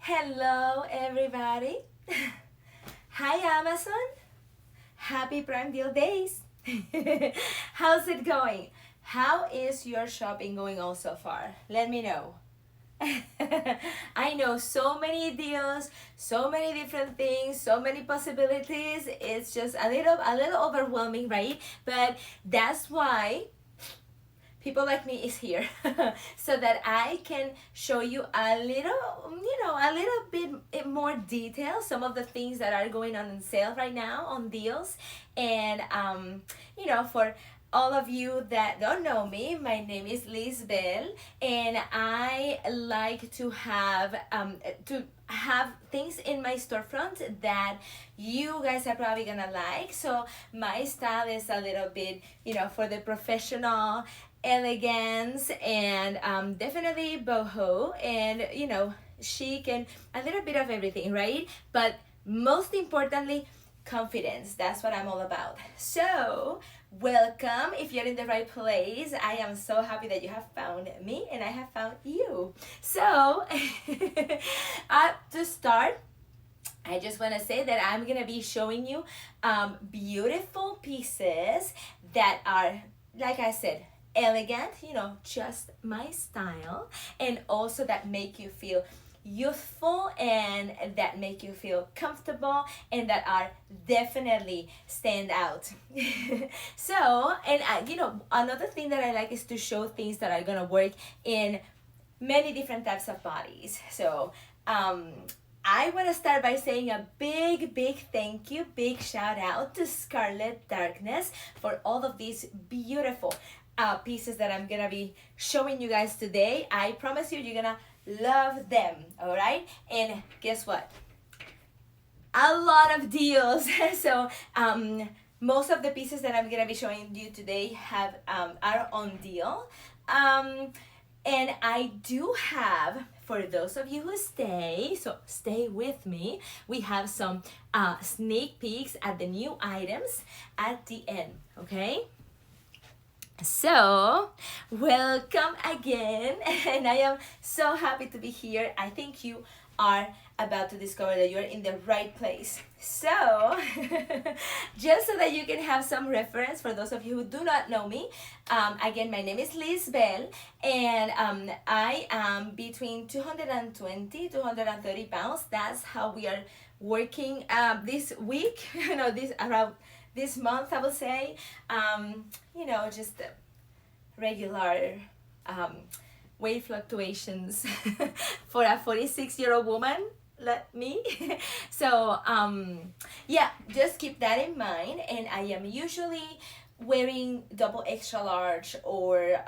Hello, everybody. Hi, Amazon. Happy Prime Deal Days. How's it going? How is your shopping going on so far? Let me know. I know so many deals, so many different things, so many possibilities. It's just a little overwhelming, right? But that's why people like me is here so that I can show you a little bit more detail, some of the things that are going on sale right now on deals. And for all of you that don't know me, my name is Lisbel, and I like to have things in my storefront that you guys are probably gonna like. So my style is a little bit, for the professional elegance, and definitely boho, and chic, and a little bit of everything, right? But most importantly, confidence. That's what I'm all about. So welcome. If you're in the right place, I am so happy that you have found me and I have found you. So to start, I just want to say that I'm gonna be showing you beautiful pieces that are, like I said, elegant, just my style, and also that make you feel youthful and that make you feel comfortable and that are definitely stand out. So, and another thing that I like is to show things that are gonna work in many different types of bodies. So, I want to start by saying a big thank you, big shout out to Scarlet Darkness for all of these beautiful pieces that I'm gonna be showing you guys today. I promise you're gonna love them, all right? And guess what? A lot of deals. So most of the pieces that I'm gonna be showing you today have are on deal. And I do have, for those of you who stay, so stay with me, we have some sneak peeks at the new items at the end, okay? So, welcome again, and I am so happy to be here. I think you are about to discover that you're in the right place. So, just so that you can have some reference for those of you who do not know me, again, my name is Lisbel, and I am between 220, 230 pounds. That's how we are working this week, this around this month, I will say. Just regular weight fluctuations for a 46-year-old woman like me. So yeah, just keep that in mind. And I am usually wearing double extra large or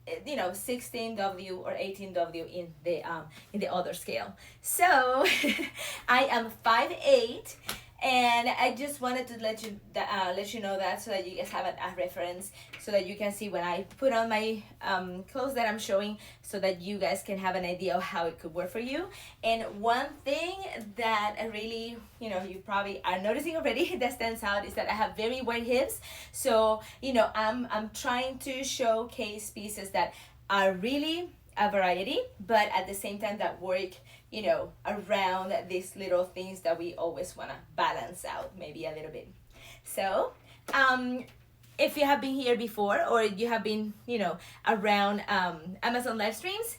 16W or 18W in the other scale. So I am 5'8", and I just wanted to let you know that, so that you guys have a reference, so that you can see when I put on my clothes that I'm showing, so that you guys can have an idea of how it could work for you. And one thing that I really, you probably are noticing already that stands out is that I have very wide hips. So I'm trying to showcase pieces that are really a variety, but at the same time that work around these little things that we always want to balance out maybe a little bit. So if you have been here before, or you have been around Amazon live streams,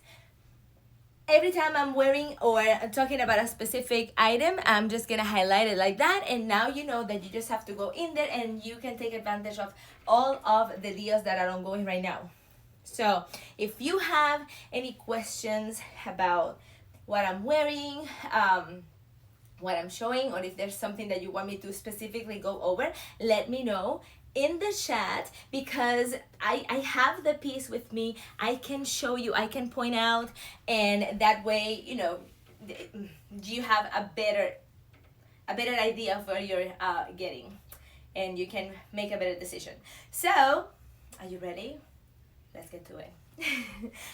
every time I'm wearing or talking about a specific item, I'm just gonna highlight it like that, and now you know that you just have to go in there and you can take advantage of all of the deals that are ongoing right now. So if you have any questions about what I'm wearing, what I'm showing, or if there's something that you want me to specifically go over, let me know in the chat, because I have the piece with me. I can show you, I can point out, and that way you have a better idea of where you're getting, and you can make a better decision. So are you ready? Let's get to it.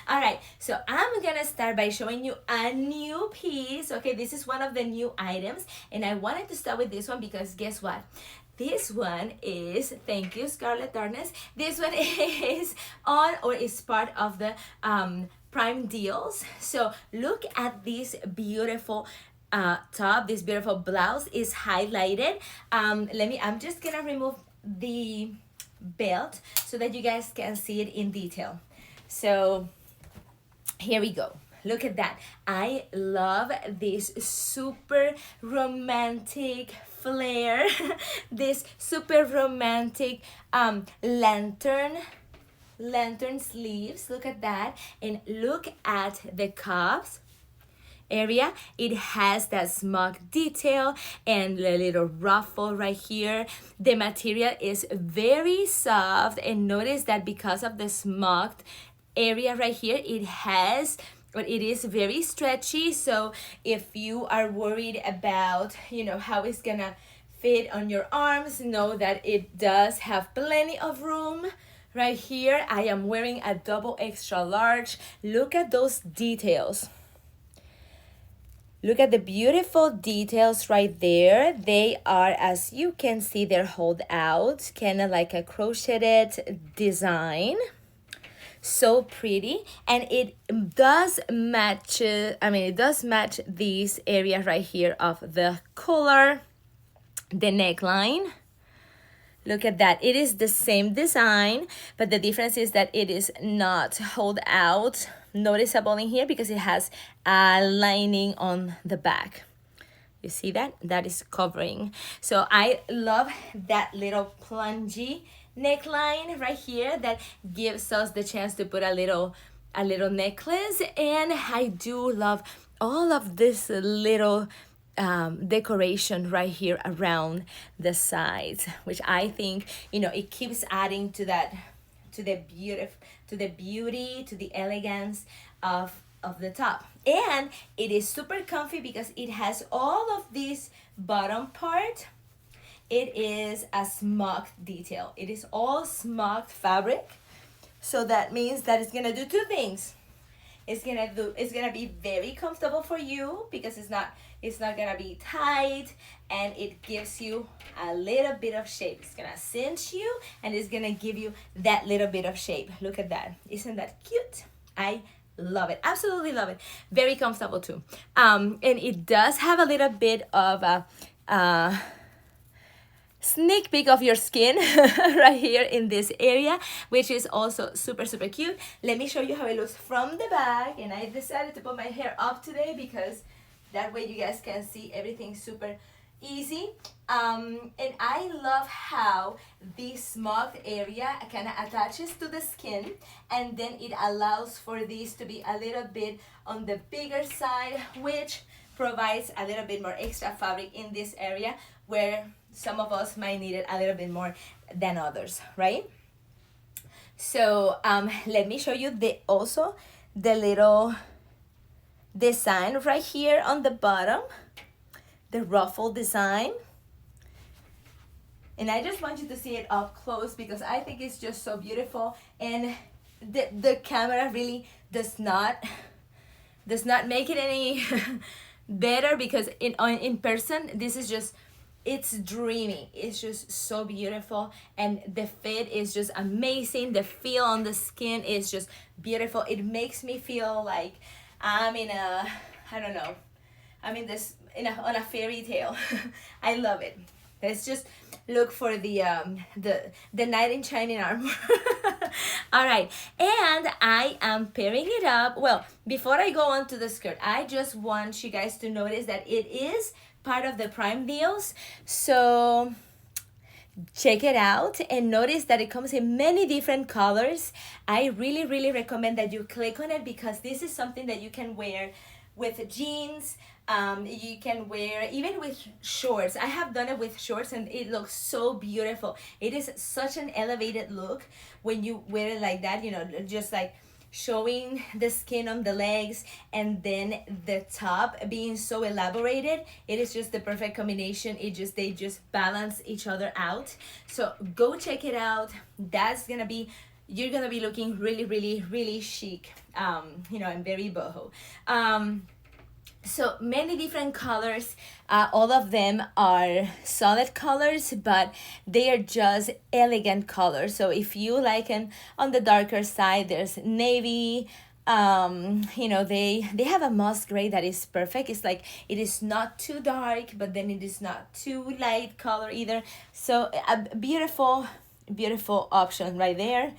All right, so I'm gonna start by showing you a new piece. Okay, this is one of the new items, and I wanted to start with this one because guess what? This one is, thank you Scarlet Darkness, this one is on, or is part of the Prime deals. So look at this beautiful top. This beautiful blouse is highlighted. I'm just gonna remove the belt so that you guys can see it in detail. So here we go. Look at that. I love this super romantic flare, this super romantic lantern sleeves. Look at that. And look at the cuffs area. It has that Smocked detail and the little ruffle right here. The material is very soft, and notice that because of the Smocked area right here, it is very stretchy. So if you are worried about, how it's gonna fit on your arms, know that it does have plenty of room. Right here, I am wearing a double extra large. Look at those details. Look at the beautiful details right there. They are, as you can see, they're hold out, kind of like a crocheted design. So pretty, and it does match, it does match this area right here of the collar, the neckline. Look at that. It is the same design, but the difference is that it is not hold out noticeable in here because it has a lining on the back. You see that? That is covering. So I love that little plungy neckline right here that gives us the chance to put a little necklace. And I do love all of this little decoration right here around the sides, which I think, it keeps adding to that, to the beauty, to the elegance of the top. And it is super comfy because it has all of this bottom part. It is a Smocked detail. It is all Smocked fabric. So that means that it's gonna do two things. It's gonna be very comfortable for you because it's not gonna be tight, and it gives you a little bit of shape. It's gonna cinch you, and it's gonna give you that little bit of shape. Look at that. Isn't that cute? I love it. Absolutely love it. Very comfortable too. And it does have a little bit of a sneak peek of your skin right here in this area, which is also super cute. Let me show you how it looks from the back. And I decided to put my hair up today because that way you guys can see everything super easy. And I love how this Smocked area kind of attaches to the skin, and then it allows for this to be a little bit on the bigger side, which provides a little bit more extra fabric in this area where some of us might need it a little bit more than others, right? So let me show you the little design right here on the bottom, the ruffle design. And I just want you to see it up close because I think it's just so beautiful, and the camera really does not make it any better because in person this is just, it's dreamy. It's just so beautiful, and the fit is just amazing. The feel on the skin is just beautiful. It makes me feel like I'm in a, I don't know, I'm in this on a fairy tale. I love it. Let's just look for the knight in shining armor. All right, and I am pairing it up. Well, before I go on to the skirt, I just want you guys to notice that it is part of the Prime deals. So check it out and notice that it comes in many different colors. I really recommend that you click on it because this is something that you can wear with jeans. You can wear even with shorts. I have done it with shorts and it looks so beautiful. It is such an elevated look when you wear it like that, just like showing the skin on the legs and then the top being so elaborated. It is just the perfect combination. They just balance each other out. So go check it out. You're gonna be looking really chic, and very boho. So many different colors. All of them are solid colors, but they are just elegant colors. So if you like them on the darker side, there's navy, You know, they have a moss gray that is perfect. It's like it is not too dark, but then it is not too light color either. So a beautiful, beautiful option right there.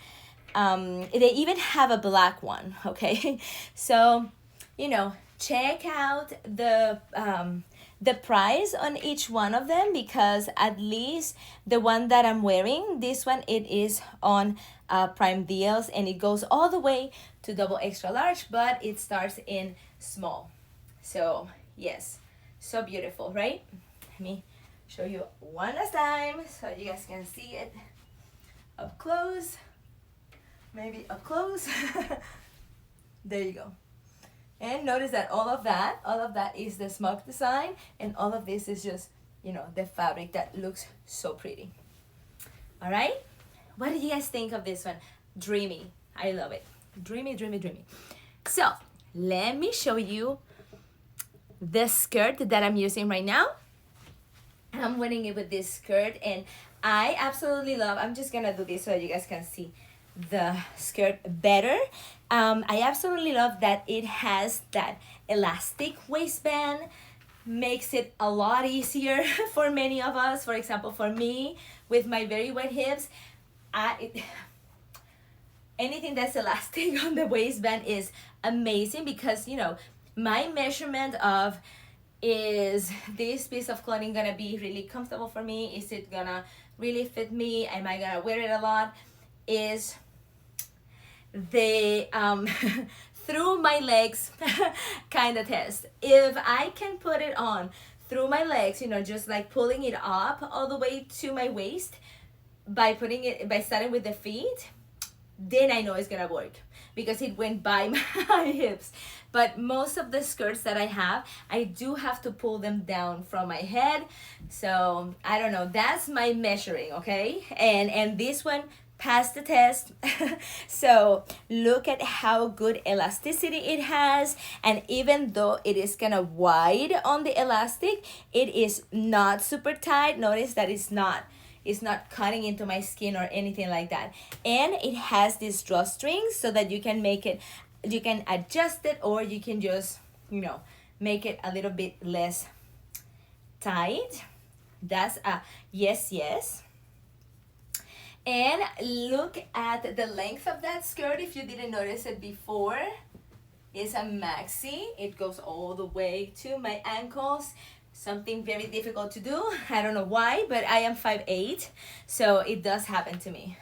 They even have a black one. Okay, so you know, check out the price on each one of them, because at least the one that I'm wearing, this one, it is on Prime Deals, and it goes all the way to double extra large, but it starts in small. So yes, so beautiful, right? Let me show you one last time so you guys can see it up close. Maybe up close. There you go. And notice that all of that is the Smocked design, and all of this is just, you know, the fabric that looks so pretty. All right, what do you guys think of this one? Dreamy, I love it. Dreamy, dreamy, dreamy. So let me show you the skirt that I'm using right now. I'm wearing it with this skirt, and I absolutely love, I'm just gonna do this so that you guys can see the skirt better. I absolutely love that it has that elastic waistband, makes it a lot easier for many of us. For example, for me with my very wide hips, anything that's elastic on the waistband is amazing, because you know, my measurement of, is this piece of clothing gonna be really comfortable for me? Is it gonna really fit me? Am I gonna wear it a lot? Is the through my legs kind of test. If I can put it on through my legs, you know, just like pulling it up all the way to my waist, by starting with the feet, then I know it's gonna work, because it went by my hips. But most of the skirts that I have, I do have to pull them down from my head. So I don't know, that's my measuring, okay? And this one passed the test. So look at how good elasticity it has, and even though it is kind of wide on the elastic, it is not super tight. Notice that it's not cutting into my skin or anything like that. And it has these drawstrings so that you can adjust it, or you can just, you know, make it a little bit less tight. That's a yes. And look at the length of that skirt. If you didn't notice it before, it's a maxi. It goes all the way to my ankles. Something very difficult to do. I don't know why, but I am 5'8", so it does happen to me.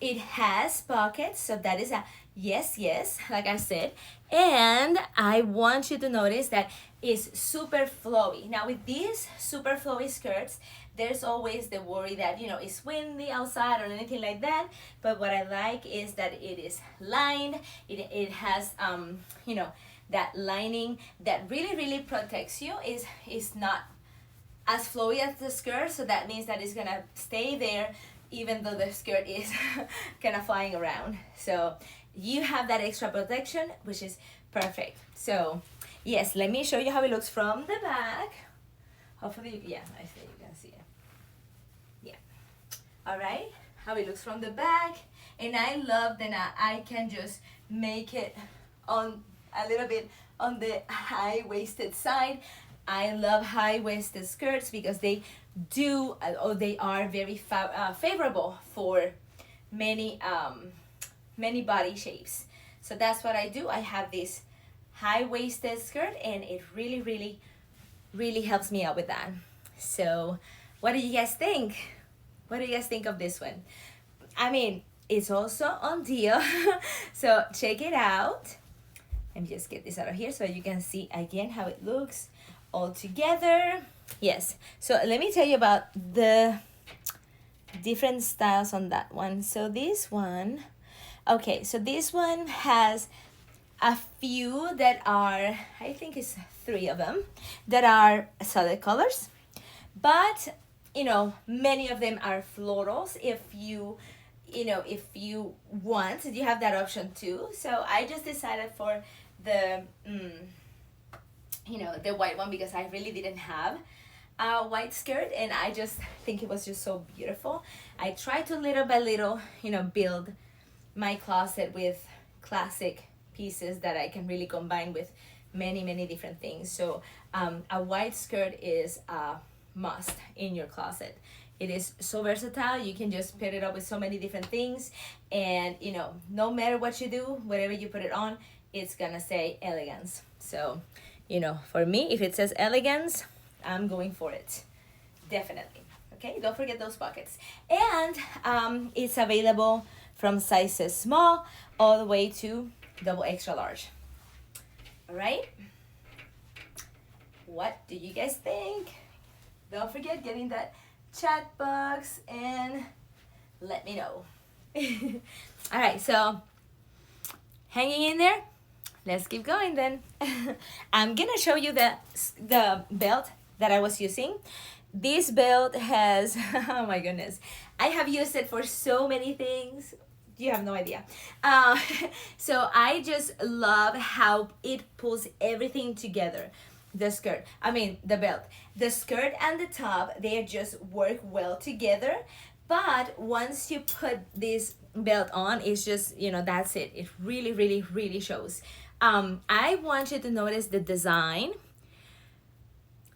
It has pockets, so that is a yes, like I said. And I want you to notice that it's super flowy. Now with these super flowy skirts, there's always the worry that, you know, it's windy outside or anything like that. But what I like is that it is lined. It has, you know, that lining that really protects you. Is not as flowy as the skirt, so that means that it's gonna stay there even though the skirt is kind of flying around. So you have that extra protection, which is perfect. So yes, let me show you how it looks from the back. Hopefully, yeah, I think you can see it. Yeah. All right, how it looks from the back. And I love that I can just make it on a little bit on the high-waisted side. I love high-waisted skirts because they are very favorable for many body shapes. So that's what I do. I have this high-waisted skirt, and it really helps me out with that. So what do you guys think? What do you guys think of this one? I mean, it's also on deal. So check it out. Let me just get this out of here so you can see again how it looks all together. Yes, so let me tell you about the different styles on that one. So this one, okay, so this one has a few that are, I think it's 3 of them, that are solid colors. But, you know, many of them are florals. If you want, you have that option too. So I just decided for the the white one, because I really didn't have a white skirt, and I just think it was just so beautiful. I tried to little by little, build my closet with classic pieces that I can really combine with many different things. So a white skirt is a must in your closet. It is so versatile. You can just pair it up with so many different things, and you know, no matter what you do, whatever you put it on, it's gonna say elegance. So, you know, for me, if it says elegance, I'm going for it, definitely. Okay, don't forget those pockets. And it's available from sizes small all the way to double extra large. All right, what do you guys think? Don't forget getting that chat box and let me know. All right, so hanging in there, let's keep going then. I'm gonna show you the belt that I was using. This belt has, oh my goodness, I have used it for so many things. You have no idea. So I just love how it pulls everything together. The skirt, I mean the belt, the skirt and the top, they just work well together. But once you put this belt on, it's just, you know, that's it. It really shows. I want you to notice the design.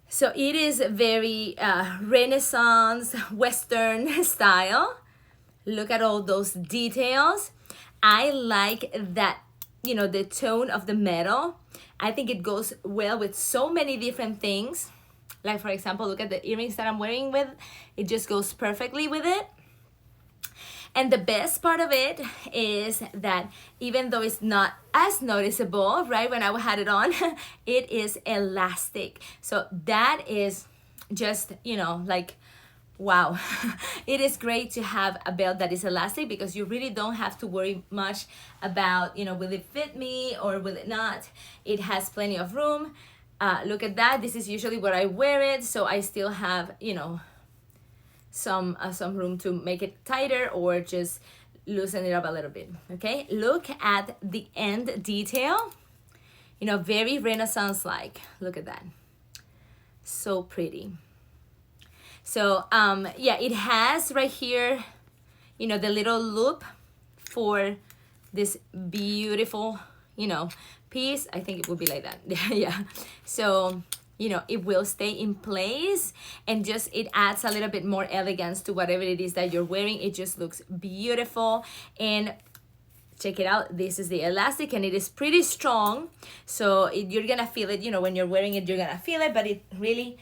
So it is very Renaissance Western style. Look at all those details. I like that, you know, the tone of the metal. I think it goes well with so many different things. Like, for example, look at the earrings that I'm wearing with. It just goes perfectly with it. And the best part of it is that even though it's not as noticeable, right, when I had it on, it is elastic. So that is just, you know, like, wow. It is great to have a belt that is elastic because you really don't have to worry much about, you know, will it fit me or will it not? It has plenty of room. Look at that. This is usually where I wear it, so I still have, you know, some room to make it tighter or just loosen it up a little bit. Okay, look at the end detail. You know, very Renaissance like. Look at that. So pretty. So yeah, it has right here, you know, the little loop for this beautiful, you know, piece. I think it would be like that. Yeah. So, you know, it will stay in place and just it adds a little bit more elegance to whatever it is that you're wearing. It just looks beautiful. And check it out, this is the elastic and it is pretty strong, so you're gonna feel it, you know, when you're wearing it, you're gonna feel it, but it really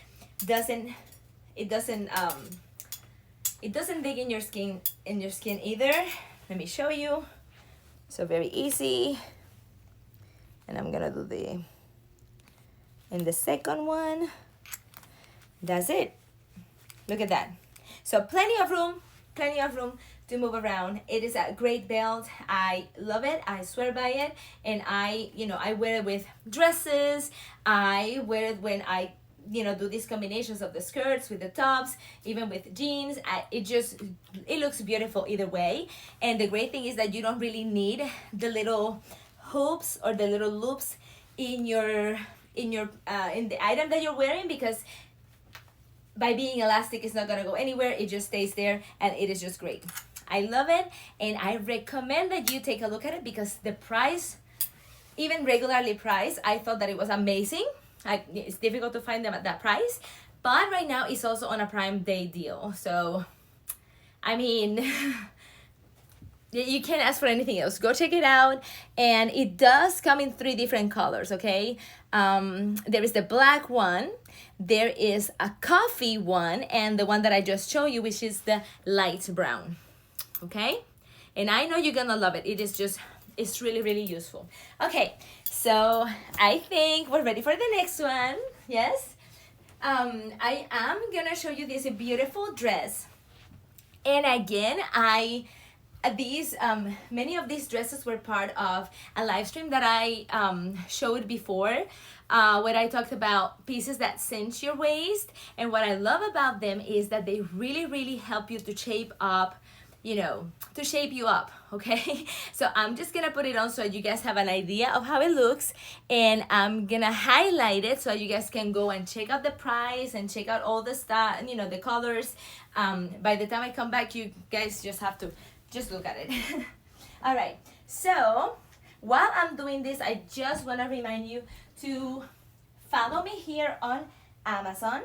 doesn't dig in your skin either. Let me show you. So very easy. And I'm gonna do in the second one. That's it. Look at that. So plenty of room to move around. It is a great belt. I love it. I swear by it. And I wear it with dresses. I wear it when I, you know, do these combinations of the skirts with the tops, even with jeans. It looks beautiful either way. And the great thing is that you don't really need the little hoops or the little loops in the item that you're wearing, because by being elastic, it's not gonna go anywhere. It just stays there, and it is just great. I love it, and I recommend that you take a look at it because the price, even regularly priced, I thought that it was amazing. It's difficult to find them at that price, but right now it's also on a Prime Day deal. So, I mean, you can't ask for anything else. Go check it out. And it does come in 3 different colors, okay? There is the black one, there is a coffee one, and the one that I just showed you, which is the light brown, okay? And I know you're gonna love it. It's really, really useful. Okay, so I think we're ready for the next one. Yes? I am gonna show you this beautiful dress. And again, many of these dresses were part of a live stream that I showed before, where I talked about pieces that cinch your waist. And what I love about them is that they really, really help you to shape up, you know, to shape you up, okay? So I'm just gonna put it on so you guys have an idea of how it looks, and I'm gonna highlight it so you guys can go and check out the price and check out all the stuff, you know, the colors. By the time I come back, you guys just have to just look at it. All right, so While I'm doing this, I just want to remind you to follow me here on Amazon,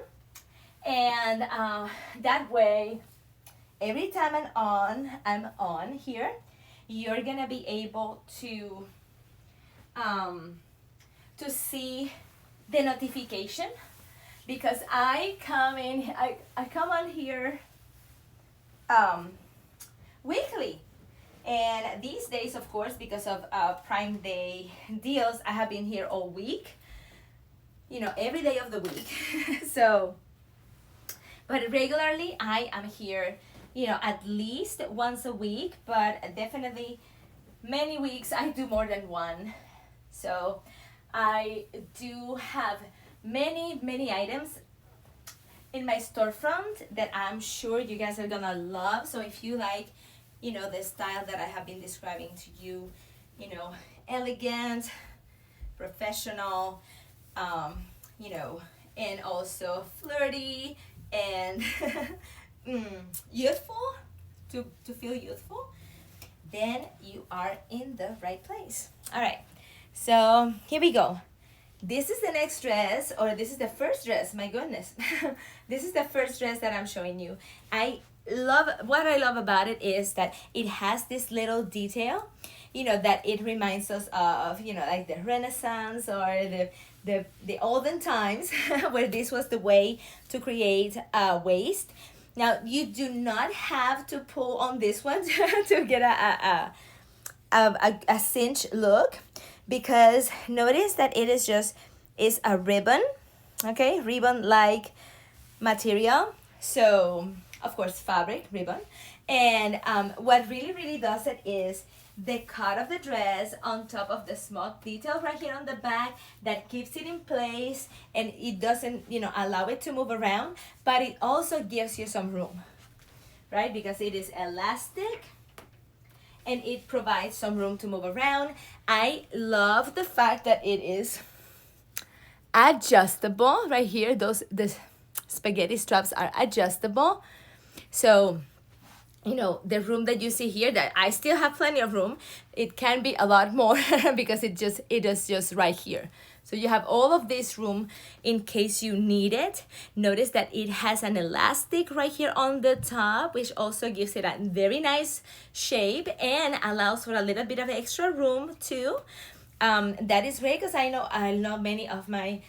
and that way every time I'm on here, you're gonna be able to see the notification, because I come on here weekly. And these days, of course, because of Prime Day deals, I have been here all week, you know, every day of the week. So, but regularly I am here, you know, at least once a week, but definitely many weeks I do more than one. So I do have many items in my storefront that I'm sure you guys are gonna love. So if you like, you know, the style that I have been describing to you, you know, elegant, professional, you know, and also flirty and youthful, to feel youthful, then you are in the right place. All right, so here we go. This is the next dress, or this is the first dress, my goodness. This is the first dress that I'm showing you. What I love about it is that it has this little detail, you know, that it reminds us of, you know, like the Renaissance or the olden times where this was the way to create a waist. Now, you do not have to pull on this one to get a cinch look, because notice that it is a ribbon, okay, ribbon like material. So of course fabric ribbon, and what really does it is the cut of the dress on top of the smock detail right here on the back that keeps it in place, and it doesn't, you know, allow it to move around, but it also gives you some room, right, because it is elastic and it provides some room to move around. I love the fact that it is adjustable right here. The spaghetti straps are adjustable. So, you know, the room that you see here, that I still have plenty of room, it can be a lot more because it is just right here. So you have all of this room in case you need it. Notice that it has an elastic right here on the top, which also gives it a very nice shape and allows for a little bit of extra room too. That is great, because I know many of my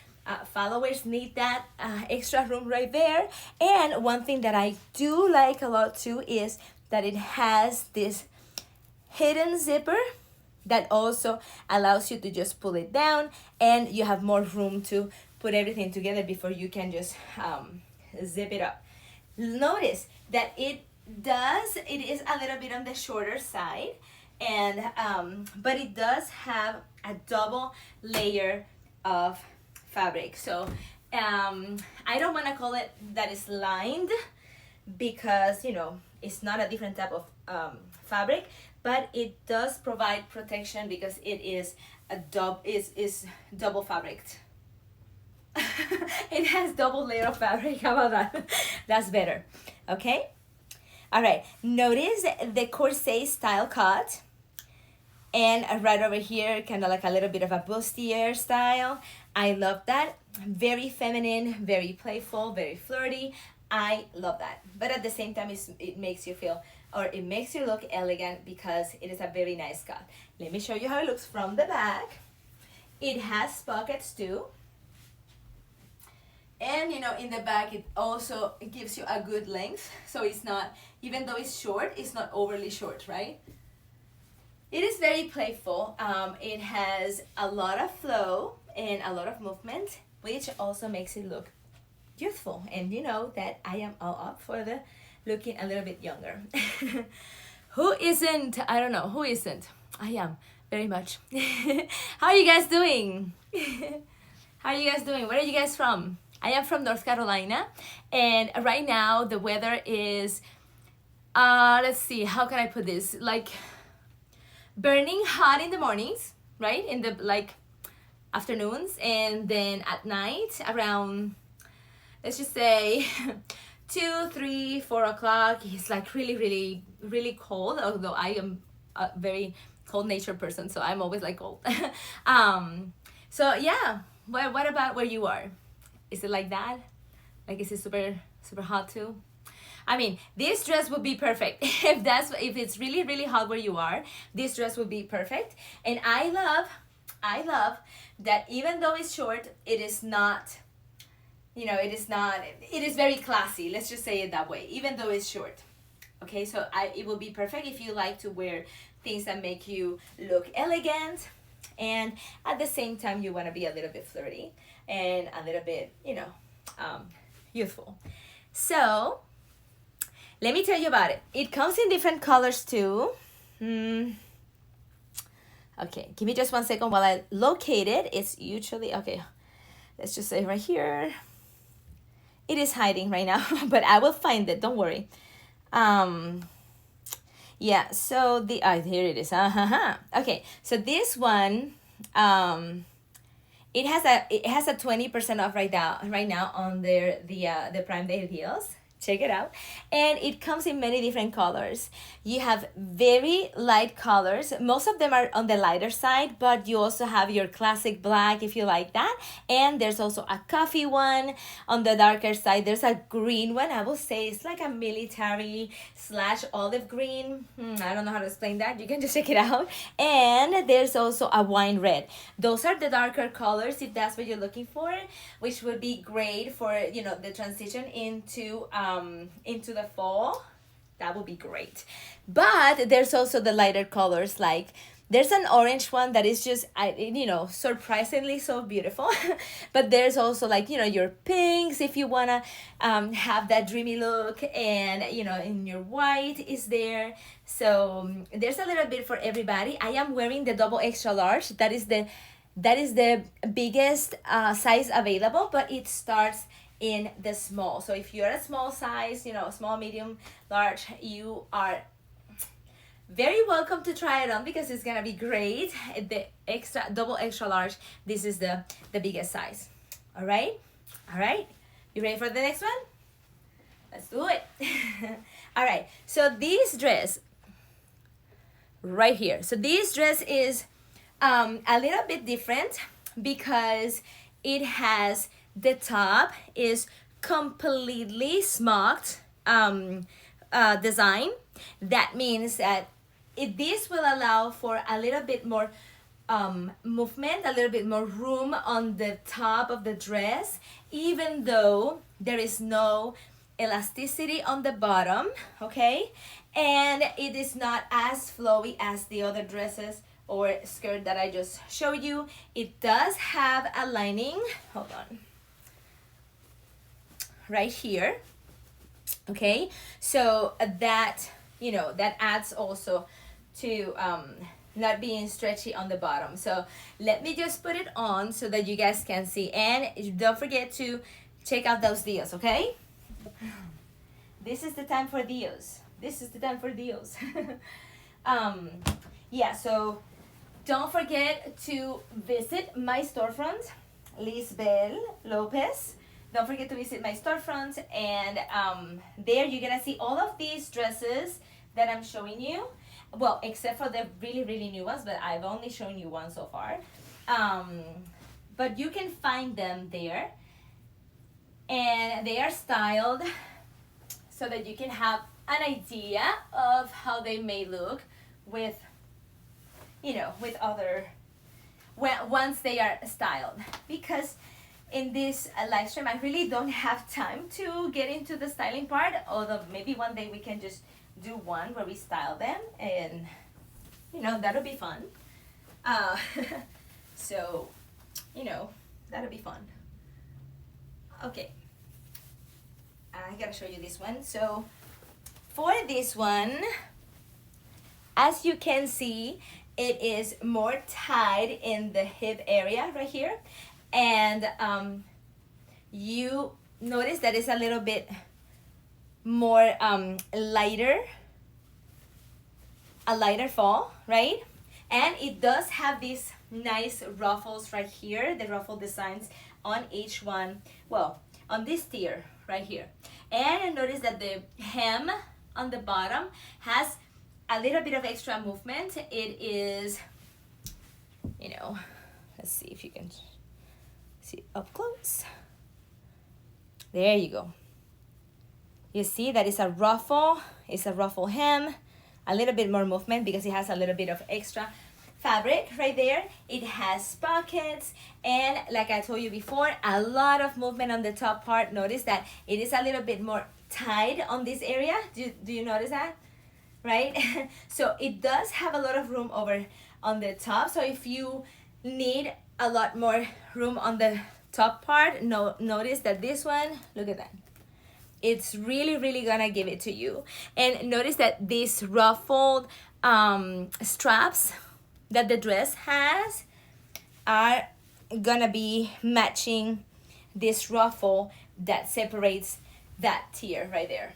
followers need that extra room right there. And one thing that I do like a lot too is that it has this hidden zipper that also allows you to just pull it down, and you have more room to put everything together before you can just zip it up. Notice that it is a little bit on the shorter side, and but it does have a double layer of fabric. So I don't want to call it that it's lined, because, you know, it's not a different type of fabric, but it does provide protection because it is double fabric. It has double layer of fabric. How about that? That's better. Okay. All right. Notice the corset style cut, and right over here, kind of like a little bit of a bustier style. I love that. Very feminine, very playful, very flirty. I love that. But at the same time, it makes you feel, or it makes you look elegant, because it is a very nice cut. Let me show you how it looks from the back. It has pockets too. And, you know, in the back, it also gives you a good length. So it's not, even though it's short, it's not overly short, right? It is very playful. It has a lot of flow and a lot of movement, which also makes it look youthful. And you know that I am all up for the looking a little bit younger. Who isn't? I don't know. Who isn't? I am very much. How are you guys doing? How are you guys doing? Where are you guys from? I am from North Carolina, and right now the weather is, let's see, how can I put this? Like burning hot in the mornings, right? In the like afternoons, and then at night around, let's just say 2, 3, 4 o'clock, it's like really cold, although I am very cold nature person, so I'm always like cold. So yeah, what about where you are? Is it like that? Like, is it super hot too? I mean, this dress would be perfect if it's really hot where you are. This dress would be perfect. And I love that even though it's short, it is not, it is very classy. Let's just say it that way. Even though it's short. Okay, so it will be perfect if you like to wear things that make you look elegant, and at the same time you want to be a little bit flirty and a little bit, youthful. So let me tell you about it. It comes in different colors too. Okay, give me just 1 second while I locate it. It's usually, okay, let's just say right here. It is hiding right now, but I will find it, don't worry. Yeah, so here it is. Okay, so this one, it has a 20% off right now on the Prime Day deals. Check it out. And it comes in many different colors. You have very light colors. Most of them are on the lighter side, but you also have your classic black if you like that. And there's also a coffee one on the darker side. There's a green one. I will say it's like a military / olive green. I don't know how to explain that. You can just check it out. And there's also a wine red. Those are the darker colors if that's what you're looking for, which would be great for, the transition into the fall. That would be great. But there's also the lighter colors, like there's an orange one that is just surprisingly so beautiful. But there's also like your pinks if you wanna have that dreamy look, and in your white is there. So there's a little bit for everybody. I am wearing the double extra large. That is the biggest size available, but it starts in the small. So if you're a small size, small, medium, large, you are very welcome to try it on because it's gonna be great. The double extra large, this is the biggest size. All right, you ready for the next one? Let's do it. All right, so this dress right here, is a little bit different because it has, the top is completely smocked design. That means that this will allow for a little bit more movement, a little bit more room on the top of the dress, even though there is no elasticity on the bottom, okay? And it is not as flowy as the other dresses or skirt that I just showed you. It does have a lining, hold on, right here, okay? So that adds also to not being stretchy on the bottom. So let me just put it on so that you guys can see, and don't forget to check out those deals, okay? This is the time for deals. Yeah, so don't forget to visit my storefront, Lisbel Lopez. Don't forget to visit my storefront, and there you're gonna see all of these dresses that I'm showing you. Well, except for the really new ones, but I've only shown you one so far. But you can find them there, and they are styled so that you can have an idea of how they may look with once they are styled. Because in this live stream, I really don't have time to get into the styling part, although maybe one day we can just do one where we style them, and that'll be fun. So that'll be fun. Okay, I gotta show you this one. So for this one, as you can see, it is more tied in the hip area right here, and you notice that it's a little bit more lighter, a lighter fall, right? And it does have these nice ruffles right here, the ruffle designs on each one, well, on this tier right here. And notice that the hem on the bottom has a little bit of extra movement. It is, you know, let's see if you can see up close. There you go. You see that it's a ruffle hem, a little bit more movement because it has a little bit of extra fabric right there. It has pockets, and like I told you before, a lot of movement on the top part. Notice that it is a little bit more tied on this area. Do you notice that? Right? So it does have a lot of room over on the top. So if you need a lot more room on the top part, notice that this one, look at that. It's really gonna give it to you. And notice that these ruffled straps that the dress has are gonna be matching this ruffle that separates that tier right there.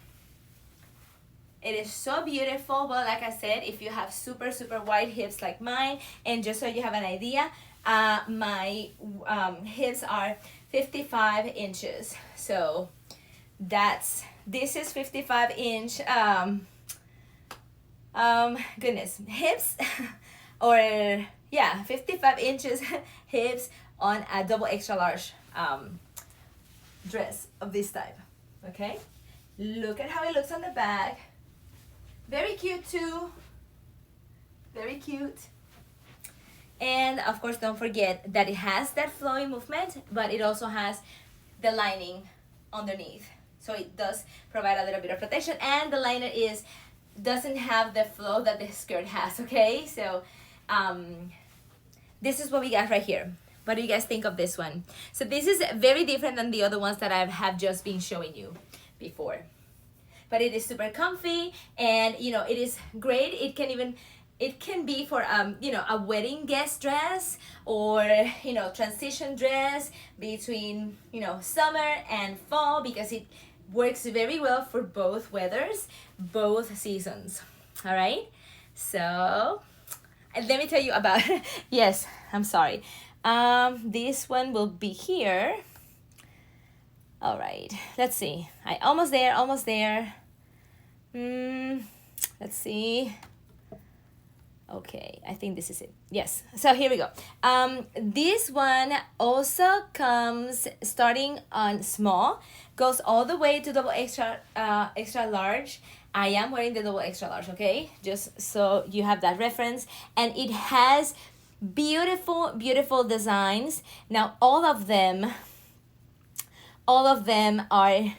It is so beautiful. But like I said, if you have super wide hips like mine, and just so you have an idea, my hips are 55 inches. So this is 55 inch hips or yeah, 55 inches hips on a double extra large dress of this type. Okay, look at how it looks on the back. Very cute too, very cute. And of course, don't forget that it has that flowy movement, but it also has the lining underneath. So it does provide a little bit of protection, and the liner doesn't have the flow that the skirt has, okay? So this is what we got right here. What do you guys think of this one? So this is very different than the other ones that I have just been showing you before. But it is super comfy, and you know, it is great. It can be for you know, a wedding guest dress, or you know, transition dress between, you know, summer and fall, because it works very well for both weathers, both seasons. All right, so and let me tell you about yes, I'm sorry, this one will be here. All right, let's see, almost there. Let's see. Okay, I think this is it. Yes, so here we go. This one also comes starting on small, goes all the way to double extra large. I am wearing the double extra large, okay? Just so you have that reference. And it has beautiful designs. Now all of them are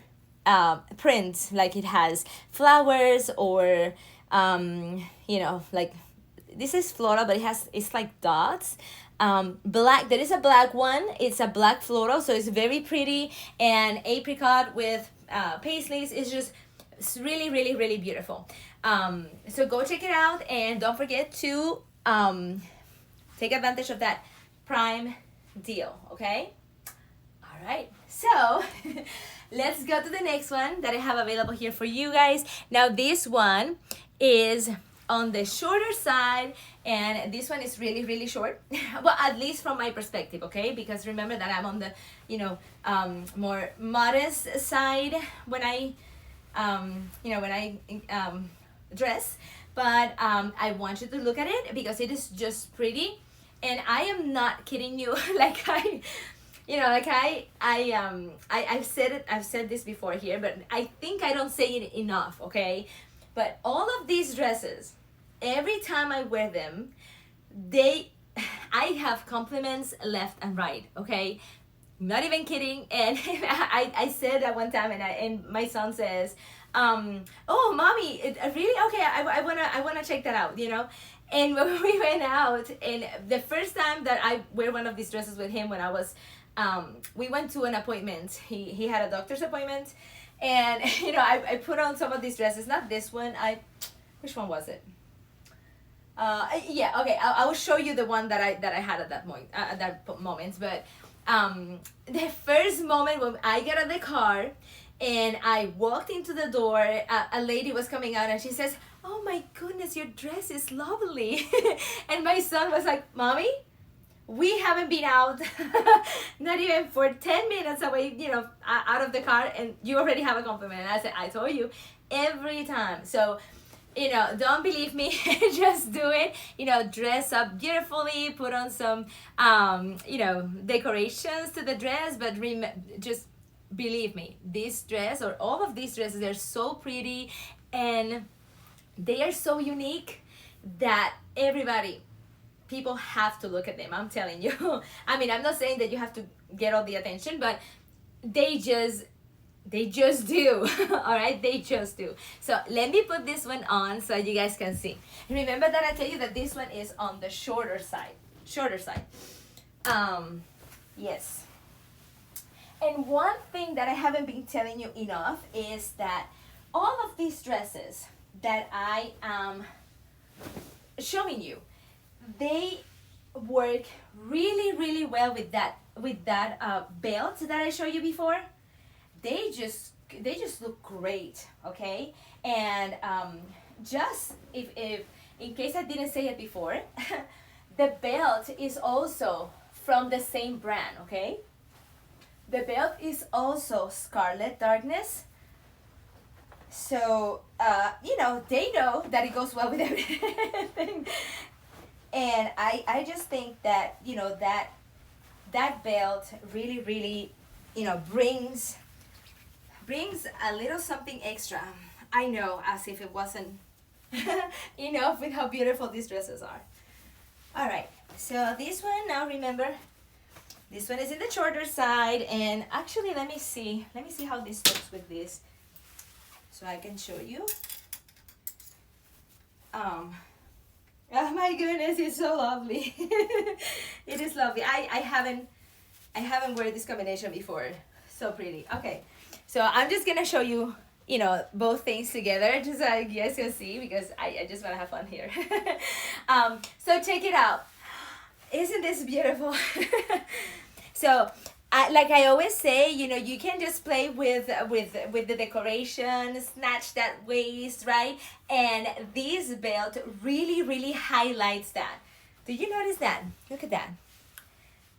prints, like it has flowers, or you know, like this is floral, but it's like dots. Black, there is a black one. It's a black floral, so it's very pretty, and apricot with paisleys. It's just, it's really beautiful. So go check it out, and don't forget to take advantage of that Prime deal, okay? All right, so let's go to the next one that I have available here for you guys. Now this one is on the shorter side, and this one is really short. Well, at least from my perspective, okay? Because remember that I'm on the, you know, more modest side when I you know, when I dress. But I want you to look at it because it is just pretty, and I am not kidding you. Like I've said this before here, but I think I don't say it enough, okay? But all of these dresses, every time I wear them, I have compliments left and right, okay? Not even kidding. And I said that one time, and my son says, oh, mommy, really? Okay, I wanna check that out, you know? And when we went out, and the first time that I wear one of these dresses with him, when I was, we went to an appointment. He had a doctor's appointment, and you know, I put on some of these dresses, not this one. Which one was it? Yeah, okay. I will show you the one that I had at that moment. But the first moment when I got out of the car and I walked into the door, a lady was coming out, and she says, "Oh my goodness, your dress is lovely." And my son was like, "Mommy, we haven't been out not even for 10 minutes away, you know, out of the car, and you already have a compliment." And I said, "I told you, every time." So you know, don't believe me, just do it. You know, dress up beautifully, put on some you know, decorations to the dress, but just believe me, this dress or all of these dresses, they're so pretty and they are so unique that everybody, people have to look at them, I'm telling you. I mean, I'm not saying that you have to get all the attention, but they just do. All right, they just do. So let me put this one on so you guys can see. Remember that I tell you that this one is on the shorter side. Yes. And one thing that I haven't been telling you enough is that all of these dresses that I am showing you, they work really well with that belt that I showed you before. They just look great, okay? And just if in case I didn't say it before, the belt is also from the same brand, okay? The belt is also Scarlet Darkness. So, you know, they know that it goes well with everything. And I just think that, you know, that belt really, you know, brings a little something extra. I know, as if it wasn't enough with how beautiful these dresses are. All right, so this one, now remember, this one is in the shorter side, and actually let me see how this looks with this, so I can show you. Oh my goodness, it's so lovely. It is lovely. I haven't worn this combination before. So pretty. Okay, so I'm just gonna show you, you know, both things together just so you guys can see, because I just want to have fun here. So check it out. Isn't this beautiful? So like I always say, you know, you can just play with the decoration, snatch that waist, right? And this belt really highlights that. Did you notice that? Look at that.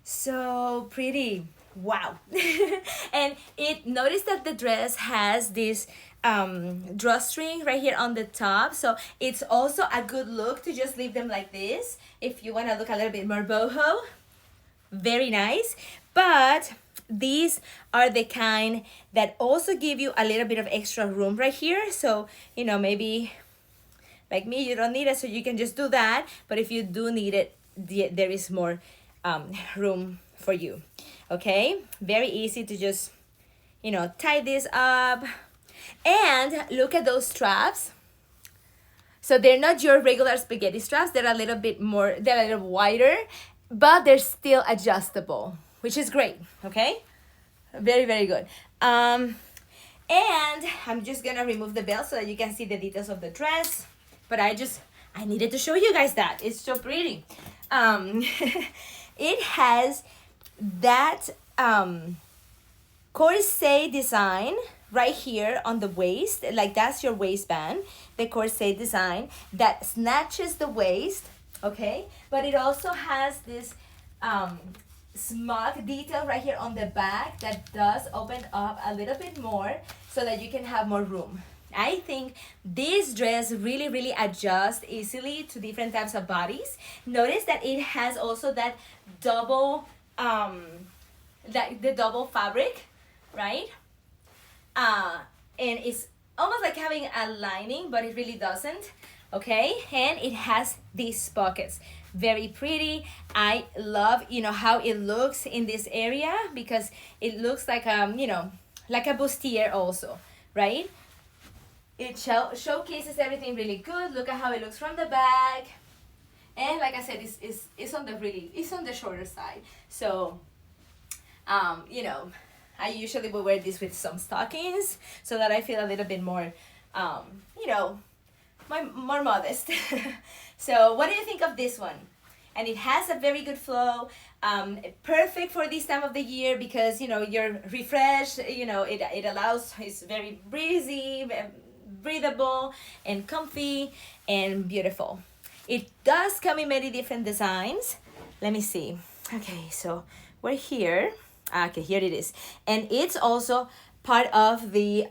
So pretty. Wow. And notice that the dress has this drawstring right here on the top, so it's also a good look to just leave them like this if you want to look a little bit more boho. Very nice. But these are the kind that also give you a little bit of extra room right here. So, you know, maybe like me, you don't need it, so you can just do that. But if you do need it, there is more room for you. Okay, very easy to just, you know, tie this up. And look at those straps. So they're not your regular spaghetti straps. They're a little bit more, they're a little wider, but they're still adjustable, which is great. Okay, very good. And I'm just gonna remove the belt so that you can see the details of the dress. But I needed to show you guys that it's so pretty. It has that corset design right here on the waist, like that's your waistband, the corset design that snatches the waist, okay? But it also has this smug detail right here on the back that does open up a little bit more so that you can have more room. I think this dress really adjusts easily to different types of bodies. Notice that it has also that double the double fabric, right? And it's almost like having a lining, but it really doesn't. Okay, and it has these pockets, very pretty. I love, you know, how it looks in this area, because it looks like you know, like a bustier also, right? It showcases everything really good. Look at how it looks from the back, and like I said, it's on the shorter side. So you know, I usually will wear this with some stockings so that I feel a little bit more you know, more modest. So what do you think of this one? And it has a very good flow, perfect for this time of the year, because, you know, you're refreshed, you know, it allows, it's very breezy, breathable and comfy and beautiful. It does come in many different designs. Let me see. Okay, so we're here. Okay, here it is. And it's also part of the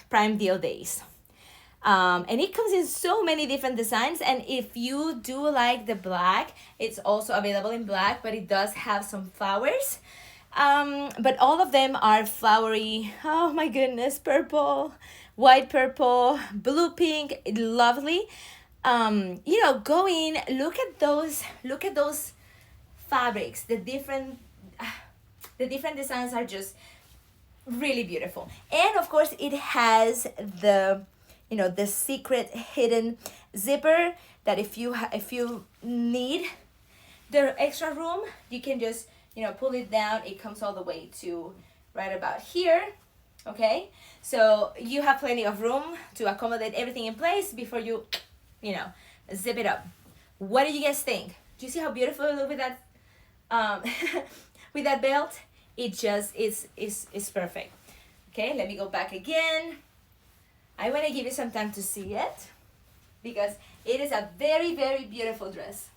Prime Deal Days. And it comes in so many different designs, and if you do like the black, it's also available in black, but it does have some flowers. But all of them are flowery. Oh my goodness, purple, white, purple, blue, pink, lovely. You know, go in, look at those fabrics. The different designs are just really beautiful. And of course it has the, you know, the secret hidden zipper that if you need the extra room, you can just, you know, pull it down. It comes all the way to right about here. Okay, so you have plenty of room to accommodate everything in place before you know, zip it up. What do you guys think? Do you see how beautiful it looks with that with that belt? It just is perfect. Okay, let me go back again. I want to give you some time to see it because it is a very, very beautiful dress.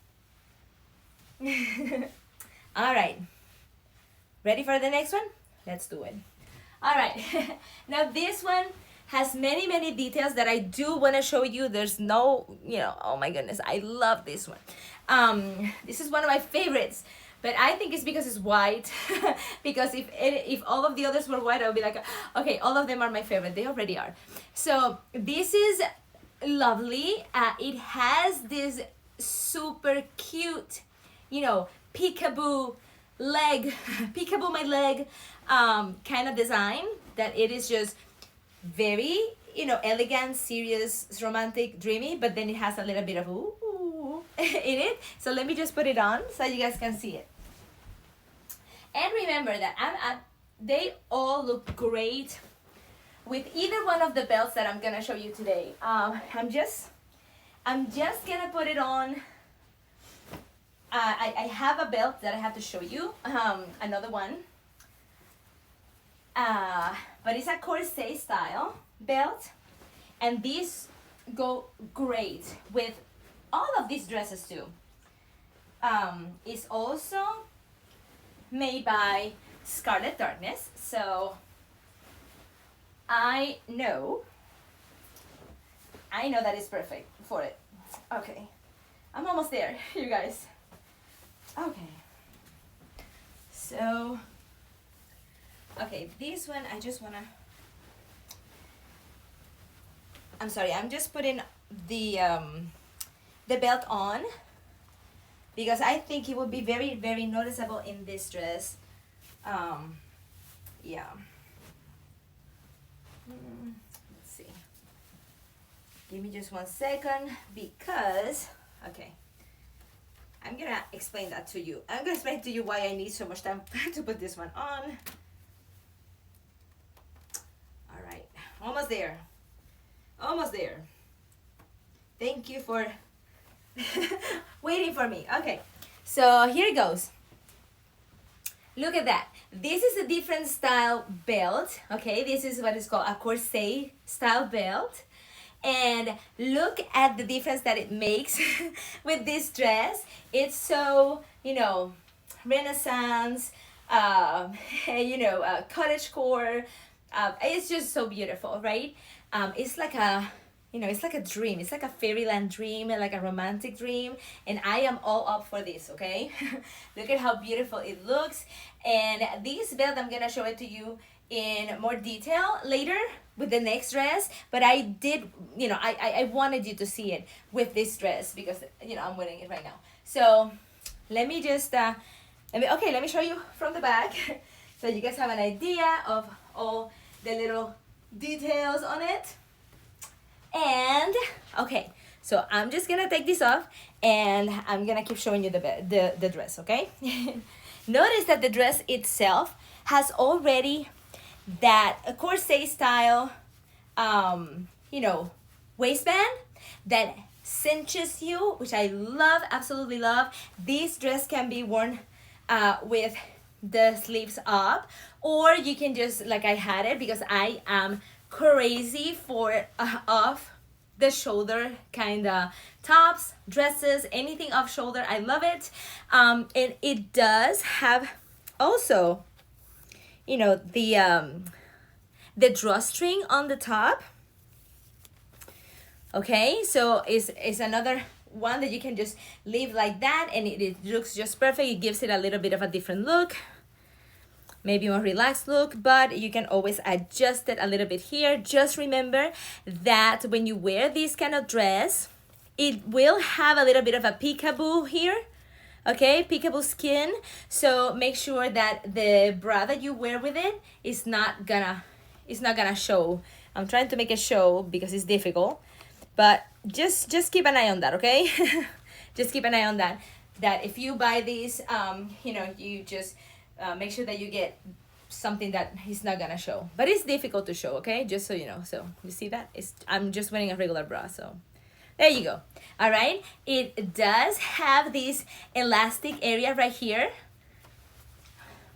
All right, ready for the next one? Let's do it. All right, now this one has many, many details that I do want to show you. There's no, you know, oh my goodness, I love this one. This is one of my favorites, but I think it's because it's white. Because if all of the others were white, I would be like, okay, all of them are my favorite. They already are. So this is lovely. It has this super cute, you know, peekaboo leg, peekaboo my leg kind of design, that it is just very, you know, elegant, serious, romantic, dreamy, but then it has a little bit of ooh in it. So let me just put it on so you guys can see it. And remember that they all look great with either one of the belts that I'm gonna show you today. I'm just gonna put it on. I have a belt that I have to show you, another one. But it's a corset style belt, and these go great with all of these dresses too. It's also made by Scarlet Darkness, so I know that it's perfect for it. Okay, I'm almost there, you guys. Okay, so okay, this one I just wanna, I'm sorry, I'm just putting the belt on because I think it would be very, very noticeable in this dress. Yeah. Let's see. Give me just 1 second because, okay, I'm gonna explain that to you. I'm gonna explain to you why I need so much time to put this one on. All right, almost there. Almost there. Thank you for waiting for me. Okay, so here it goes. Look at that. This is a different style belt. Okay, this is what is called a corset style belt. And look at the difference that it makes with this dress. It's so, you know, Renaissance, you know, cottagecore. It's just so beautiful, right? It's like a, you know, it's like a dream. It's like a fairyland dream, like a romantic dream. And I am all up for this, okay? Look at how beautiful it looks. And this belt, I'm gonna show it to you in more detail later with the next dress. But I did, you know, I wanted you to see it with this dress because, you know, I'm wearing it right now. So let me just, let me show you from the back so you guys have an idea of all the little details on it. And okay, so I'm just gonna take this off and I'm gonna keep showing you the dress, okay? Notice that the dress itself has already that corset style, you know, waistband that cinches you, which I love, absolutely love. This dress can be worn with the sleeves up, or you can just, like I had it, because I am crazy for off the shoulder kind of tops, dresses, anything off shoulder. I love it. And it does have also, you know, the drawstring on the top, Okay, so it's another one that you can just leave like that, and it looks just perfect. It gives it a little bit of a different look, maybe more relaxed look, but you can always adjust it a little bit here. Just remember that when you wear this kind of dress, it will have a little bit of a peekaboo here, okay, peekaboo skin. So make sure that the bra that you wear with it is not gonna show. I'm trying to make it show because it's difficult, but just keep an eye on that, okay? Just keep an eye on that. That if you buy these, you know, you just make sure that you get something that is not gonna show, but it's difficult to show, okay? Just so you know. So you see that I'm just wearing a regular bra, so there you go. All right, it does have this elastic area right here,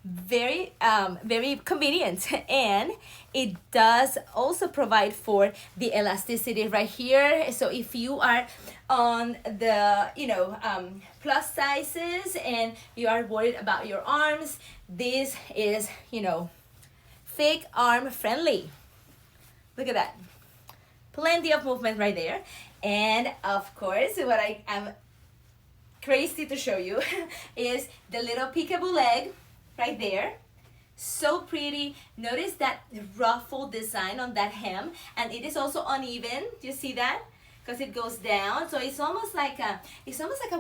very convenient, and it does also provide for the elasticity right here. So if you are on the, you know, plus sizes and you are worried about your arms, this is, you know, thick arm friendly. Look at that, plenty of movement right there. And of course, what I am crazy to show you is the little peekaboo leg right there. So pretty. Notice that ruffled design on that hem, and it is also uneven. Do you see that? Because it goes down, so it's almost like a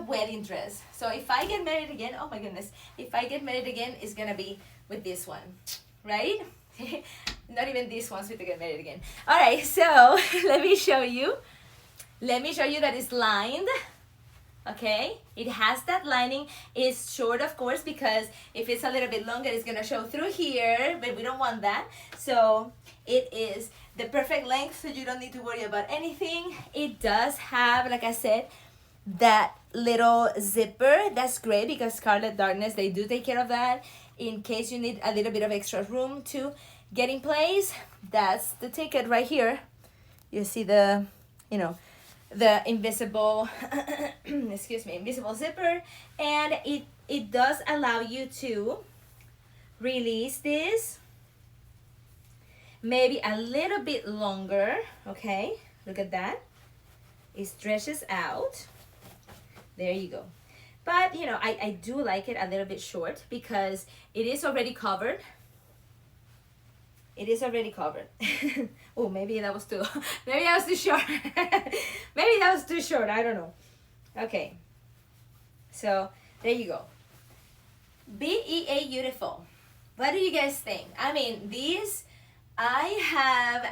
wedding dress. So if I get married again, oh my goodness, if I get married again, it's gonna be with this one, right? Not even this one's with to get married again. All right, so let me show you that it's lined. Okay, it has that lining. It's short, of course, because if it's a little bit longer, it's gonna show through here, but we don't want that. So it is the perfect length, so you don't need to worry about anything. It does have, like I said, that little zipper. That's great because Scarlet Darkness, they do take care of that in case you need a little bit of extra room to get in place. That's the ticket right here. You see the, you know, the invisible excuse me, invisible zipper, and it does allow you to release this maybe a little bit longer. Okay, look at that, it stretches out. There you go. But you know, I do like it a little bit short because it is already covered. It is already covered. Oh, maybe that was too maybe that was too short. Maybe that was too short, I don't know. Okay, so there you go. BEA beautiful. What do you guys think? I mean, these I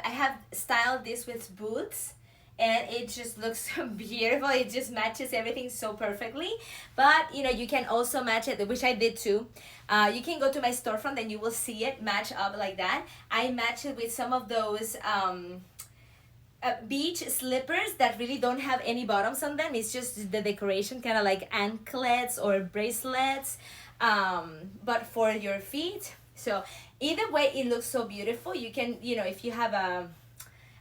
have styled this with boots, and it just looks so beautiful. It just matches everything so perfectly. But you know, you can also match it, which I did too. You can go to my storefront and you will see it match up like that. I match it with some of those beach slippers that really don't have any bottoms on them. It's just the decoration, kind of like anklets or bracelets, but for your feet. So either way, it looks so beautiful. You can, you know, if you have a,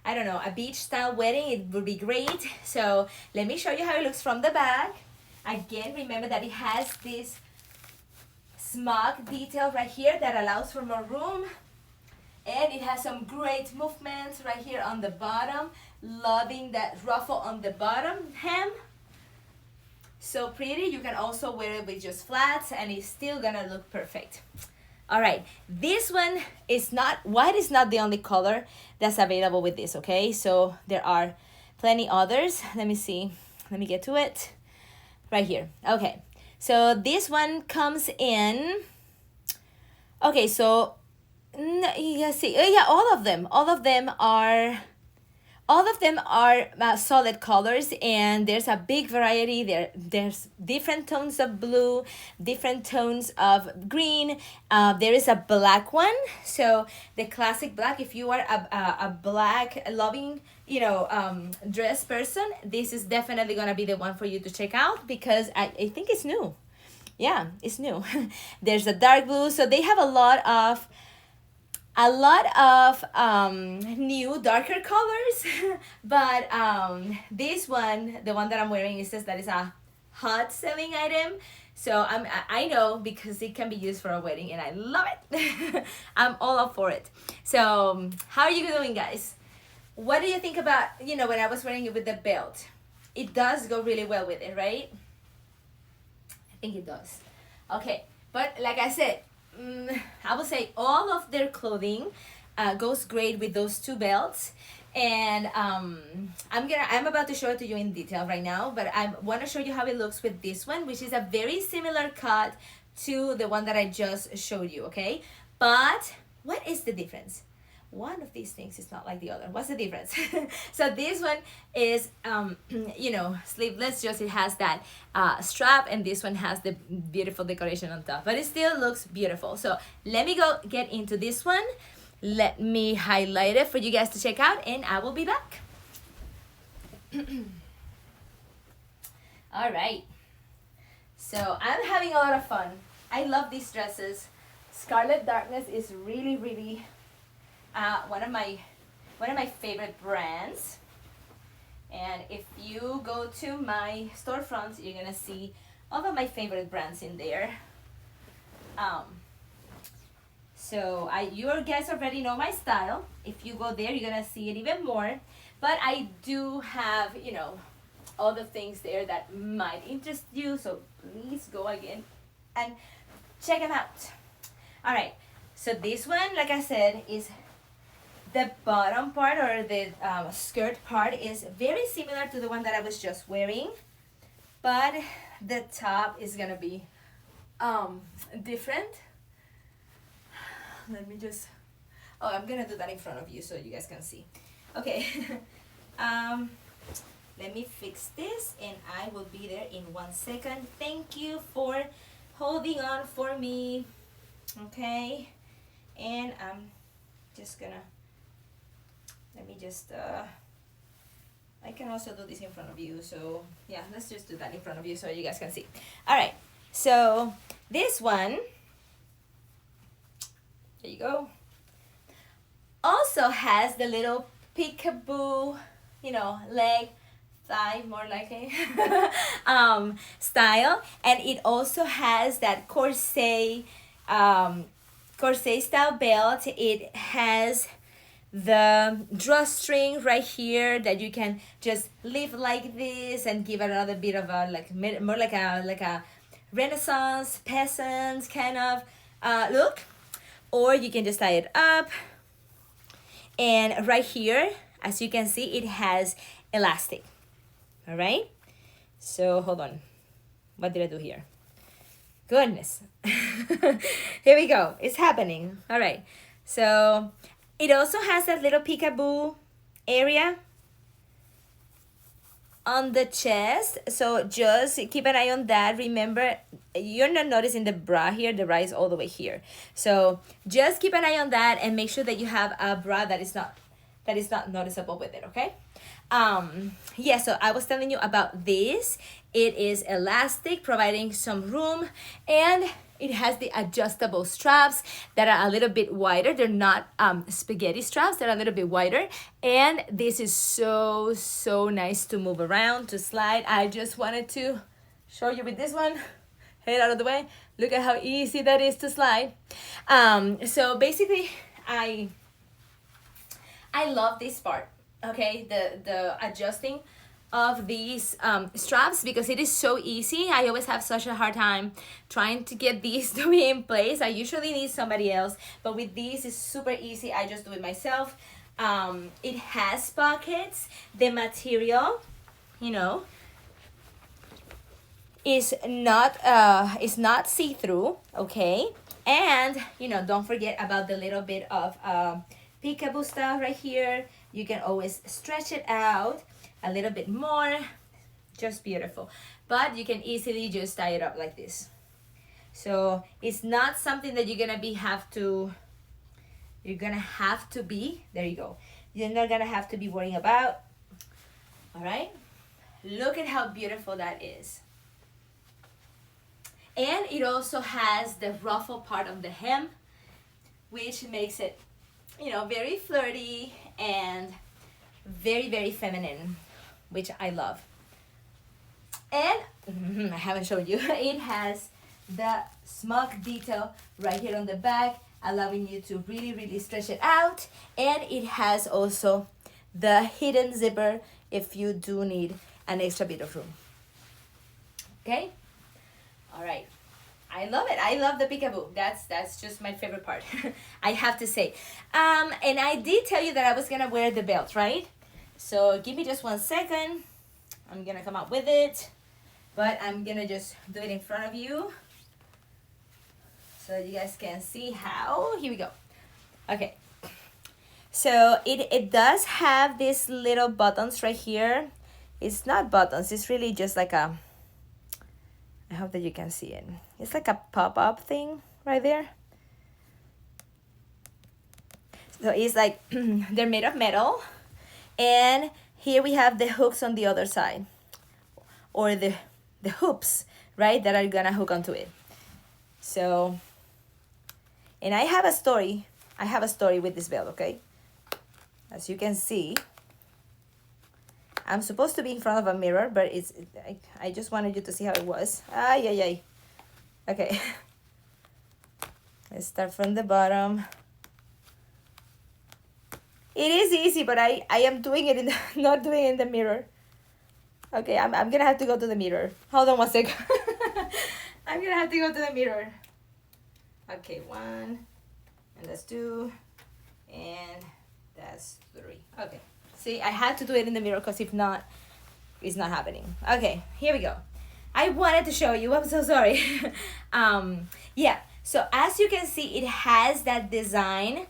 I don't know, a beach style wedding, it would be great. So let me show you how it looks from the back. Again, remember that it has this Smocked detail right here that allows for more room, and it has some great movements right here on the bottom. Loving that ruffle on the bottom hem, so pretty. You can also wear it with just flats and it's still gonna look perfect. All right, this one is not, white is not the only color that's available with this, okay? So there are plenty others. Let me see, let me get to it right here. Okay, so this one comes in, okay, so yeah, see, yeah, all of them are solid colors, and there's a big variety. There's different tones of blue, different tones of green. There is a black one, so the classic black. If you are a black loving, you know, dress person, this is definitely gonna be the one for you to check out because I think it's new. Yeah, it's new. There's a dark blue, so they have a lot of new darker colors. But this one, the one that I'm wearing, it says that it's a hot selling item, so I know because it can be used for a wedding and I love it. I'm all up for it. So how are you doing, guys? What do you think about, you know, when I was wearing it with the belt? It does go really well with it, right? I think it does. Okay, but like I said, I would say all of their clothing goes great with those two belts. And I'm about to show it to you in detail right now, but I want to show you how it looks with this one, which is a very similar cut to the one that I just showed you, okay? But what is the difference? One of these things is not like the other. What's the difference? So this one is you know, sleeveless, just it has that strap, and this one has the beautiful decoration on top, but it still looks beautiful. So let me go get into this one. Let me highlight it for you guys to check out, and I will be back. All right, so I'm having a lot of fun. I love these dresses. Scarlet Darkness is really one of my favorite brands, and if you go to my storefronts, you're gonna see all of my favorite brands in there. So you guys already know my style. If you go there, you're gonna see it even more, but I do have, you know, all the things there that might interest you, so please go again and check them out. All right, so this one, like I said, is the bottom part, or the skirt part, is very similar to the one that I was just wearing, but the top is gonna be different. Let me just, oh, I'm gonna do that in front of you so you guys can see. Okay. Let me fix this and I will be there in 1 second. Thank you for holding on for me. Okay, and I'm just gonna, let me just I can also do this in front of you, so yeah, let's just do that in front of you so you guys can see. All right, so this one, there you go, also has the little peekaboo, you know, leg, thigh, more likely, style, and it also has that corset style belt. It has the drawstring right here that you can just leave like this and give it another bit of a more like a Renaissance peasant kind of look, or you can just tie it up. And right here, as you can see, it has elastic. All right, so hold on, what did I do here? Goodness. Here we go, it's happening. All right, so it also has that little peekaboo area on the chest, so just keep an eye on that. Remember, you're not noticing the bra here, the bra is all the way here, so just keep an eye on that and make sure that you have a bra that is not noticeable with it, okay? Yeah, so I was telling you about this. It is elastic, providing some room, and it has the adjustable straps that are a little bit wider. They're not spaghetti straps, they're a little bit wider, and this is so nice to move around, to slide. I just wanted to show you with this one. Head out of the way. Look at how easy that is to slide. So basically, I love this part, okay, the adjusting of these straps, because it is so easy. I always have such a hard time trying to get these to be in place. I usually need somebody else, but with these it's super easy. I just do it myself. It has pockets. The material, you know, is not see-through, okay? And you know, don't forget about the little bit of peekaboo stuff right here. You can always stretch it out a little bit more. Just beautiful. But you can easily just tie it up like this. So it's not something that you're gonna have to be, there you go, you're not gonna have to be worrying about. All right, look at how beautiful that is. And it also has the ruffle part of the hem, which makes it, you know, very flirty and very feminine, which I love. And I haven't shown you, it has the smock detail right here on the back, allowing you to really stretch it out. And it has also the hidden zipper if you do need an extra bit of room. Okay, all right. I love it. I love the peekaboo. That's just my favorite part. I have to say. And I did tell you that I was gonna wear the belt, right? So give me just 1 second. I'm gonna come up with it, but I'm gonna just do it in front of you so you guys can see how. Here we go. Okay. So it does have these little buttons right here. It's not buttons. It's really just like a, I hope that you can see it. It's like a pop-up thing right there. So it's like, they're made of metal. And here we have the hooks on the other side. Or the hoops, right, that are gonna hook onto it. So, and I have a story. I have a story with this belt, okay? As you can see, I'm supposed to be in front of a mirror, but I just wanted you to see how it was. Ay, ay, ay. Okay. Let's start from the bottom. It is easy, but I am doing it in the, not doing it in the mirror. Okay, I'm gonna have to go to the mirror. Hold on 1 second. I'm gonna have to go to the mirror. Okay, 1, and that's 2, and that's 3. Okay. See, I had to do it in the mirror because if not, it's not happening. Okay, here we go. I wanted to show you. I'm so sorry. Yeah, so as you can see, it has that design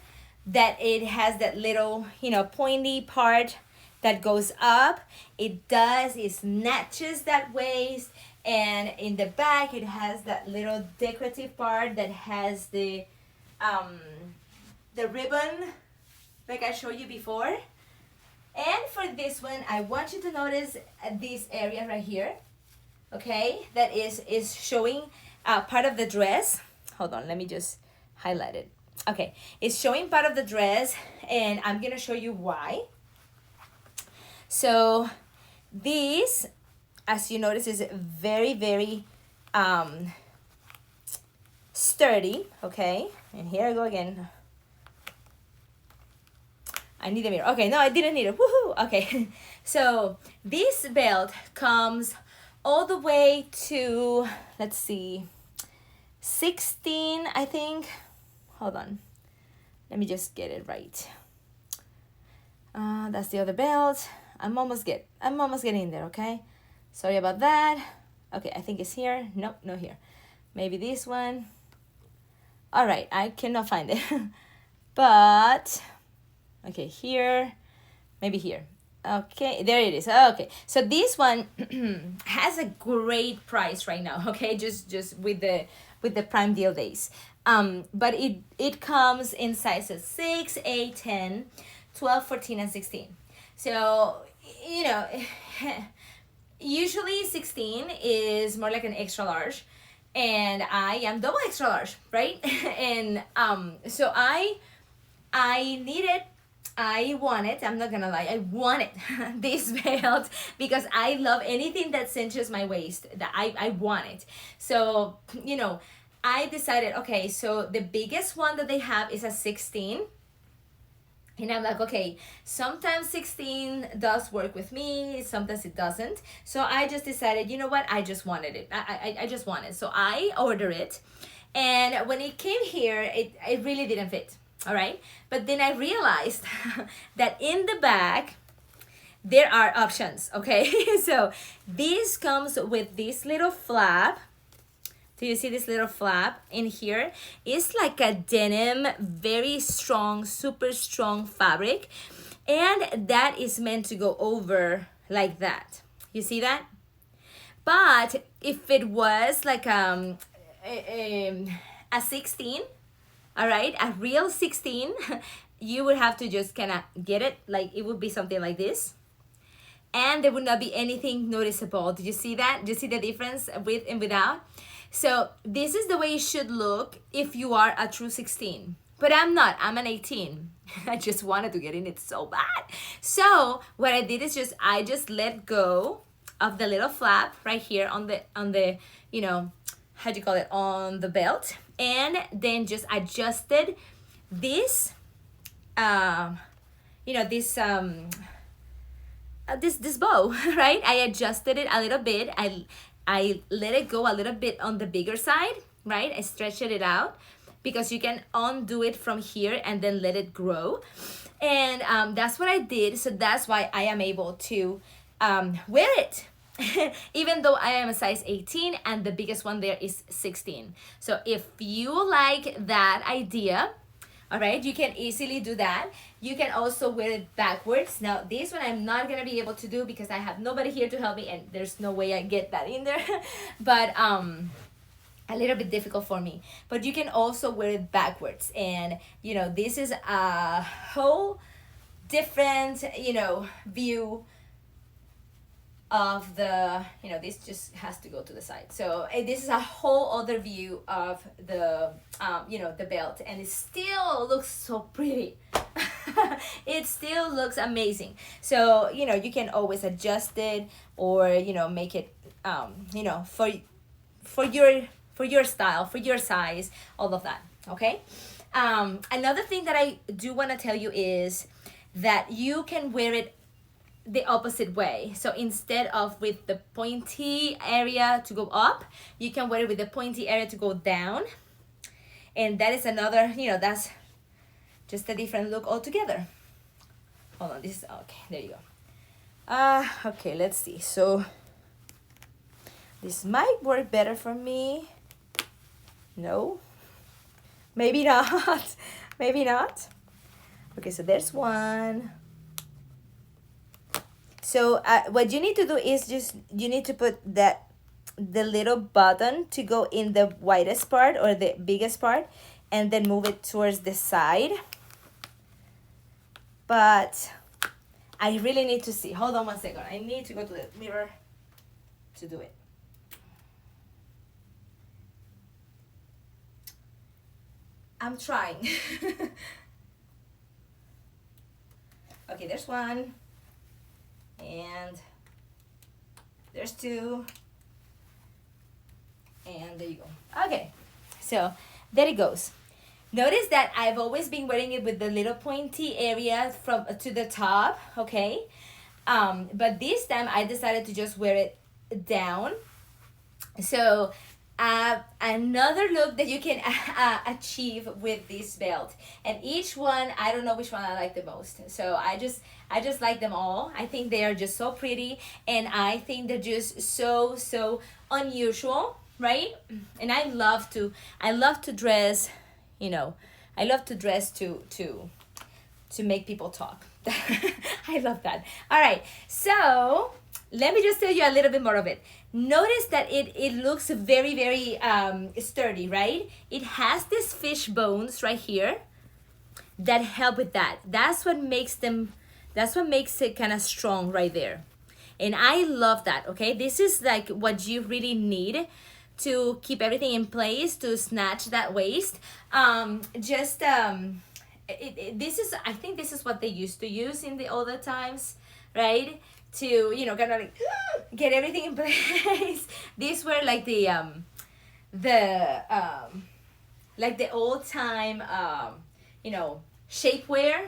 that it has that little, you know, pointy part that goes up. It snatches that waist, and in the back it has that little decorative part that has the ribbon like I showed you before. And for this one, I want you to notice this area right here, okay, that is showing part of the dress. Hold on, let me just highlight it. Okay, it's showing part of the dress, and I'm gonna show you why. So this, as you notice, is very, very sturdy, okay? And here I go again. I need a mirror. Okay, no, I didn't need it. Woohoo! Okay, so this belt comes all the way to, let's see, 16, I think. Hold on. Let me just get it right. That's the other belt. I'm almost getting there, okay? Sorry about that. Okay, I think it's here. Nope, no here. Maybe this one. All right, I cannot find it. But, okay, here, maybe here. Okay, there it is. Okay, so this one has a great price right now, okay? Just with the Prime Deal days. But it comes in sizes 6, 8, 10, 12, 14, and 16. So, you know, usually 16 is more like an extra large, and I am double extra large, right? And so I need it. I want it. I'm not gonna lie. I want it. This belt, because I love anything that cinches my waist. That I want it. So, you know, I decided, okay, so the biggest one that they have is a 16. And I'm like, okay, sometimes 16 does work with me, sometimes it doesn't. So I just decided, you know what, I just wanted it. I just want it. So I ordered it. And when it came here, it really didn't fit. All right. But then I realized that in the back, there are options. Okay. So this comes with this little flap. Do you see this little flap in here? It's like a denim, very strong, super strong fabric. And that is meant to go over like that. You see that? But if it was like a 16, all right, a real 16, you would have to just kind of get it, like it would be something like this. And there would not be anything noticeable. Did you see that? Did you see the difference with and without? So this is the way it should look if you are a true 16. But I'm not, I'm an 18. I just wanted to get in it so bad. So what I did is I just let go of the little flap right here on the you know, how do you call it, on the belt. And then just adjusted this, you know, this this bow, right? I adjusted it a little bit. I let it go a little bit on the bigger side, right? I stretched it out because you can undo it from here and then let it grow. And that's what I did. So that's why I am able to wear it. Even though I am a size 18 and the biggest one there is 16. So if you like that idea, all right, you can easily do that. You can also wear it backwards. Now this one I'm not gonna be able to do because I have nobody here to help me and there's no way I get that in there. But a little bit difficult for me. But you can also wear it backwards, and you know, this is a whole different, you know, view of the, you know, this just has to go to the side. So this is a whole other view of the you know, the belt, and it still looks so pretty. It still looks amazing. So you know, you can always adjust it, or you know, make it you know, for your style, for your size, all of that. Okay. Another thing that I do want to tell you is that you can wear it the opposite way. So instead of with the pointy area to go up, you can wear it with the pointy area to go down. And that is another, you know, that's just a different look altogether. Hold on, this is, okay, there you go. Okay, let's see. So this might work better for me. No, maybe not. Maybe not. Okay, so there's one. So what you need to do is just, you need to put the little button to go in the widest part or the biggest part, and then move it towards the side. But I really need to see. Hold on one second. I need to go to the mirror to do it. I'm trying. Okay, there's one. And there's two. And there you go. Okay, so there it goes. Notice that I've always been wearing it with the little pointy area from to the top, okay? But this time I decided to just wear it down. So another look that you can achieve with this belt, and each one, I don't know which one I like the most. So I just like them all. I think they are just so pretty, and I think they're just so unusual, right? And I love to dress, you know, I love to dress to make people talk. I love that. All right, so let me just tell you a little bit more of it. Notice that it looks very sturdy, right? It has these fish bones right here that help with that. That's what makes it kind of strong right there. And I love that, okay? This is like what you really need to keep everything in place, to snatch that waist. This is, I think this is what they used to use in the older times, right? To, you know, kind of like get everything in place. These were like the old time, you know, shapewear.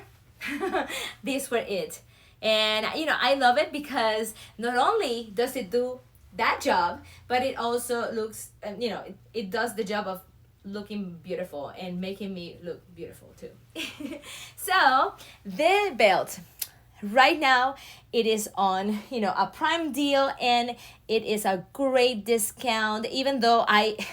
These were it. And, you know, I love it because not only does it do that job, but it also looks, you know, it does the job of looking beautiful and making me look beautiful too. So the belt right now, it is on, you know, a prime deal, and it is a great discount. Even though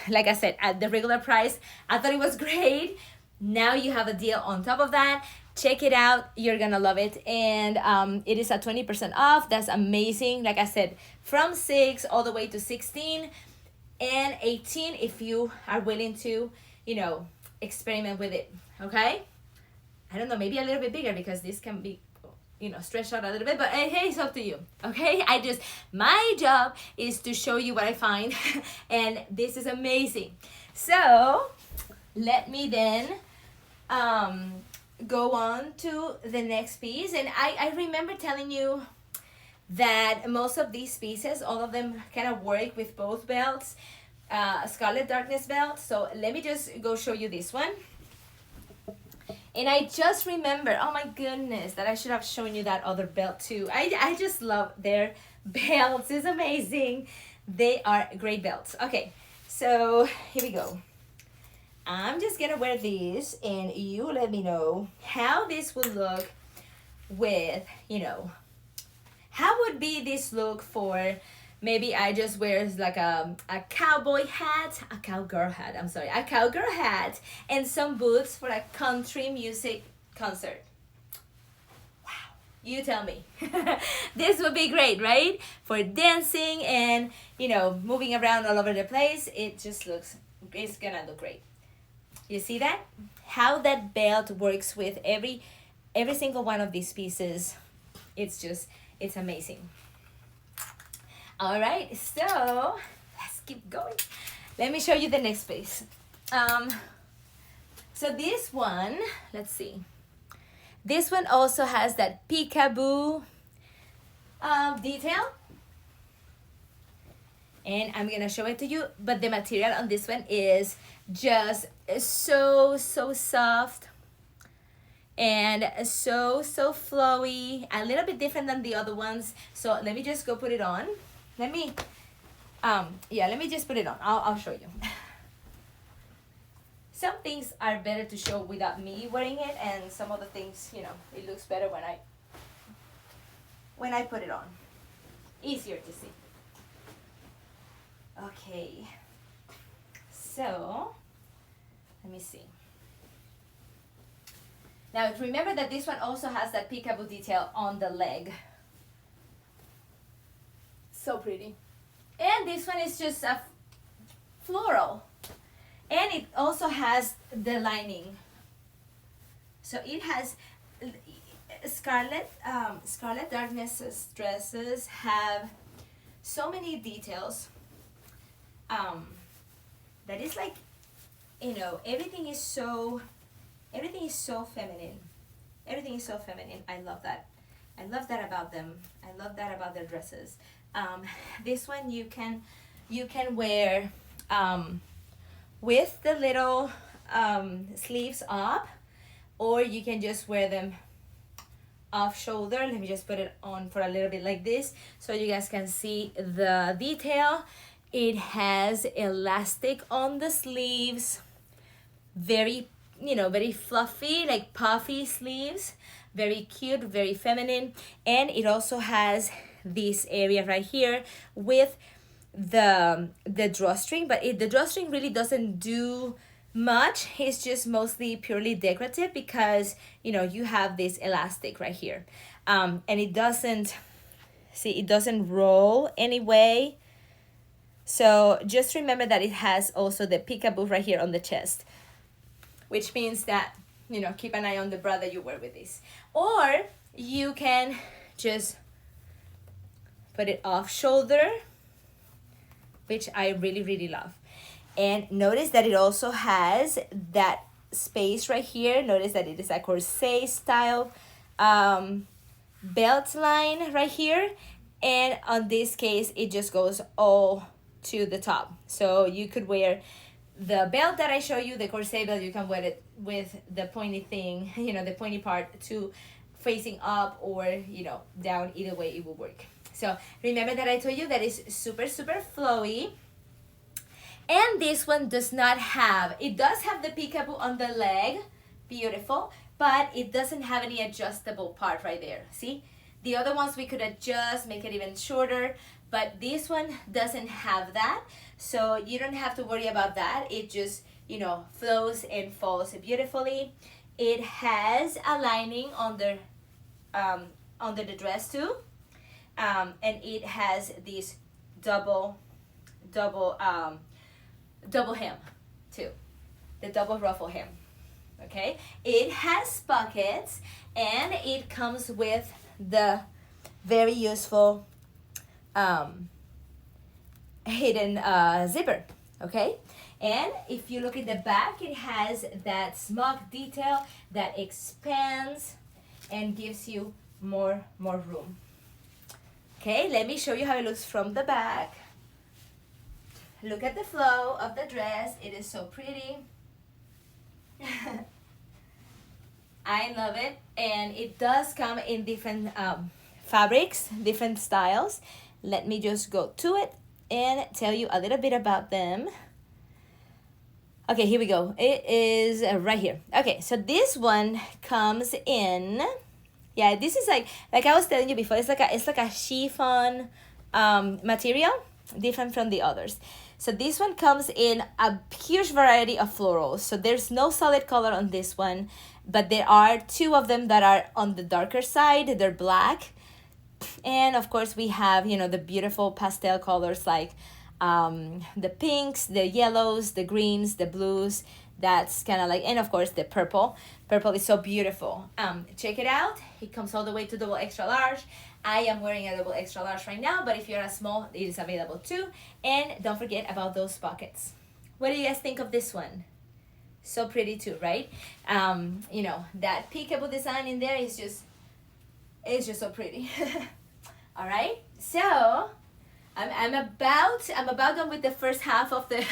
like I said, at the regular price, I thought it was great. Now you have a deal on top of that. Check it out, you're gonna love it. And it is at 20% off. That's amazing. Like I said, from 6 all the way to 16 and 18 if you are willing to, you know, experiment with it. Okay, I don't know, maybe a little bit bigger, because this can be, you know, stretched out a little bit, but hey, it's up to you. Okay, my job is to show you what I find. And this is amazing. So let me then go on to the next piece. And I remember telling you that most of these pieces, all of them kind of work with both belts, Scarlet Darkness belt. So let me just go show you this one. And I just remember, oh my goodness, that I should have shown you that other belt too. I just love their belts. It's amazing. They are great belts. Okay, so here we go. I'm just gonna wear these and you let me know how this will look with, you know, how would be this look for maybe I just wear like a cowboy hat, a cowgirl hat, I'm sorry, a cowgirl hat and some boots for a country music concert. Wow, you tell me. This would be great, right? For dancing and, you know, moving around all over the place. It just looks, it's gonna look great. You see that? How that belt works with every single one of these pieces. It's just, it's amazing. All right, so let's keep going. Let me show you the next piece. So this one, let's see. This one also has that peekaboo detail. And I'm gonna show it to you, but the material on this one is just so soft and so flowy, a little bit different than the other ones. So let me just go put it on. Let me just put it on. I'll show you. Some things are better to show without me wearing it, and some other things, you know, it looks better when I put it on. Easier to see. Okay, so let me see. Now remember that this one also has that peekaboo detail on the leg. So pretty. And this one is just a floral. And it also has the lining. So it has Scarlet Darkness dresses have so many details. That is like, you know, everything is so feminine. Everything is so feminine. I love that. I love that about them. I love that about their dresses. This one you can wear with the little sleeves up, or you can just wear them off shoulder. Let me just put it on for a little bit like this so you guys can see the detail. It has elastic on the sleeves, very, you know, very fluffy, like puffy sleeves, very cute, very feminine. And it also has this area right here with the drawstring, but the drawstring really doesn't do much. It's just mostly purely decorative because, you know, you have this elastic right here, and it doesn't roll anyway. So just remember that it has also the peekaboo right here on the chest, which means that, you know, keep an eye on the bra that you wear with this. Or you can just put it off shoulder, which I really love. And notice that it also has that space right here. Notice that it is a corset style belt line right here. And on this case, it just goes all to the top. So you could wear the belt that I show you, the corset belt, you can wear it with the pointy thing, you know, the pointy part to facing up or, you know, down. Either way it will work. So remember that I told you that it's super flowy. And this one does not have, it does have the peekaboo on the leg, beautiful, but it doesn't have any adjustable part right there. See, the other ones we could adjust, make it even shorter, but this one doesn't have that, so you don't have to worry about that. It just, you know, flows and falls beautifully. It has a lining under the dress too, and it has this double hem too, the double ruffle hem. Okay, it has pockets and it comes with the very useful hidden zipper. Okay, and if you look at the back, it has that smocked detail that expands and gives you more room. Okay, let me show you how it looks from the back. Look at the flow of the dress. It is so pretty. I love it, and it does come in different fabrics, different styles. Let me just go to it and tell you a little bit about them. Okay, here we go. It is right here. Okay, so this one comes in, yeah, this is like I was telling you before, it's like a chiffon material, different from the others. So this one comes in a huge variety of florals. So there's no solid color on this one, but there are two of them that are on the darker side. They're black. And of course we have, you know, the beautiful pastel colors like the pinks, the yellows, the greens, the blues. That's kind of like, and of course the purple. Purple is so beautiful. Check it out. It comes all the way to double extra large. I am wearing a double extra large right now, but if you're a small, it is available too. And don't forget about those pockets. What do you guys think of this one? So pretty too, right? You know, that peekaboo design in there is just, it's just so pretty. All right, so I'm about done with the first half of the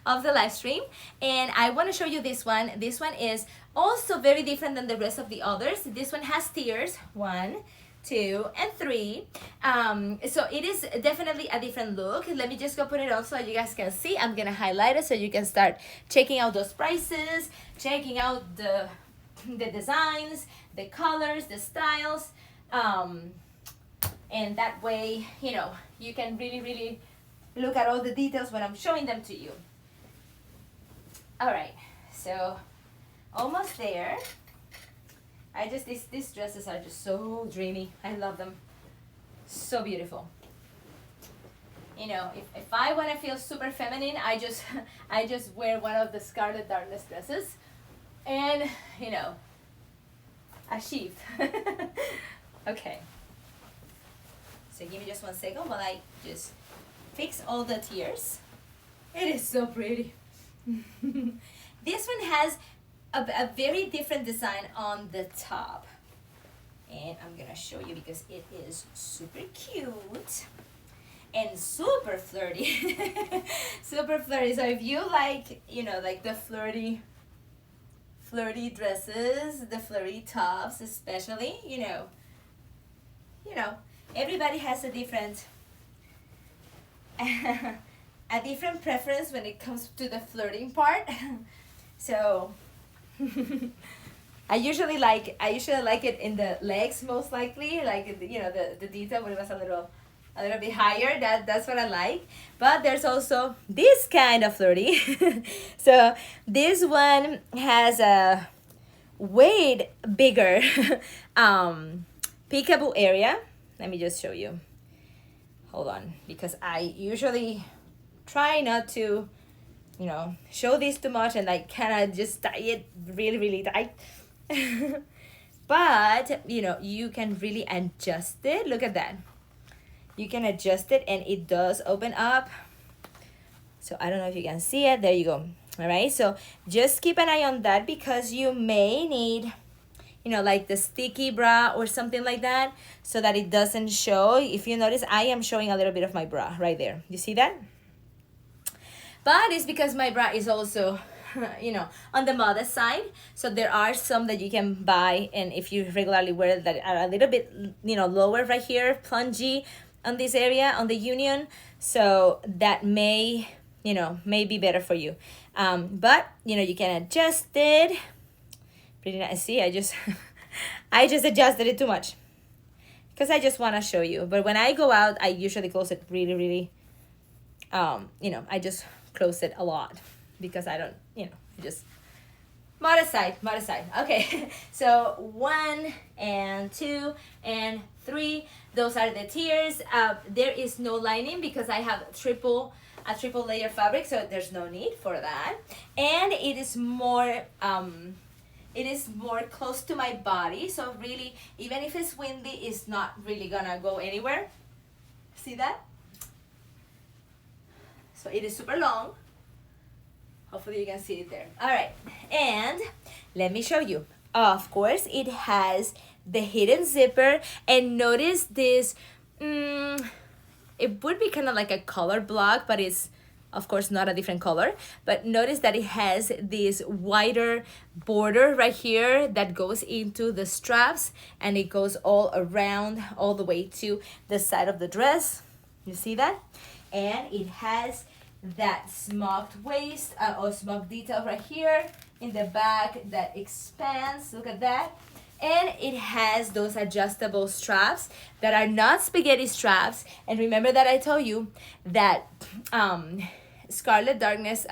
of the live stream, and I want to show you this one. This one is also very different than the rest of the others. This one has tiers, 1, 2, and 3. So it is definitely a different look. Let me just go put it on so you guys can see. I'm gonna highlight it so you can start checking out those prices, checking out the designs, the colors, the styles. And that way, you know, you can really look at all the details when I'm showing them to you. All right, so almost there. These dresses are just so dreamy. I love them. So beautiful. You know, if I want to feel super feminine, I just wear one of the Scarlet Darkness dresses, and you know, achieved. Okay. So give me just 1 second while I just fix all the tiers. It is so pretty. This one has a very different design on the top. And I'm gonna show you because it is super cute and super flirty. Super flirty. So if you like, you know, like the flirty dresses, the flirty tops especially, you know, everybody has a different preference when it comes to the flirting part. So I usually like it in the legs, most likely, like, you know, the detail when it was a little bit higher. That's what I like. But there's also this kind of flirty. So this one has a way bigger peekaboo area. Let me just show you. Hold on, because I usually try not to, you know, show this too much and like kind of just tie it really tight. But, you know, you can really adjust it. Look at that. You can adjust it and it does open up. So I don't know if you can see it. There you go. All right, so just keep an eye on that because you may need, you know, like the sticky bra or something like that so that it doesn't show. If you notice, I am showing a little bit of my bra right there. You see that? But it's because my bra is also, you know, on the modest side. So there are some that you can buy, and if you regularly wear that are a little bit, you know, lower right here, plungy on this area, on the union. So that may, you know, may be better for you. But, you know, you can adjust it. Pretty nice. See, I just adjusted it too much because I just want to show you. But when I go out, I usually close it really, you know, I just close it a lot because I don't, you know, just modest side. Okay, so 1 and 2 and 3, those are the tiers. There is no lining because I have a triple layer fabric, so there's no need for that. And it is more close to my body, so really, even if it's windy, it's not really gonna go anywhere. See that? So it is super long. Hopefully you can see it there. All right, and let me show you. Of course, it has the hidden zipper, and notice this, it would be kind of like a color block, but it's of course not a different color, but notice that it has this wider border right here that goes into the straps, and it goes all around all the way to the side of the dress. You see that? And it has that smocked waist or smocked detail right here in the back that expands. Look at that. And it has those adjustable straps that are not spaghetti straps. And remember that I told you that Scarlet Darkness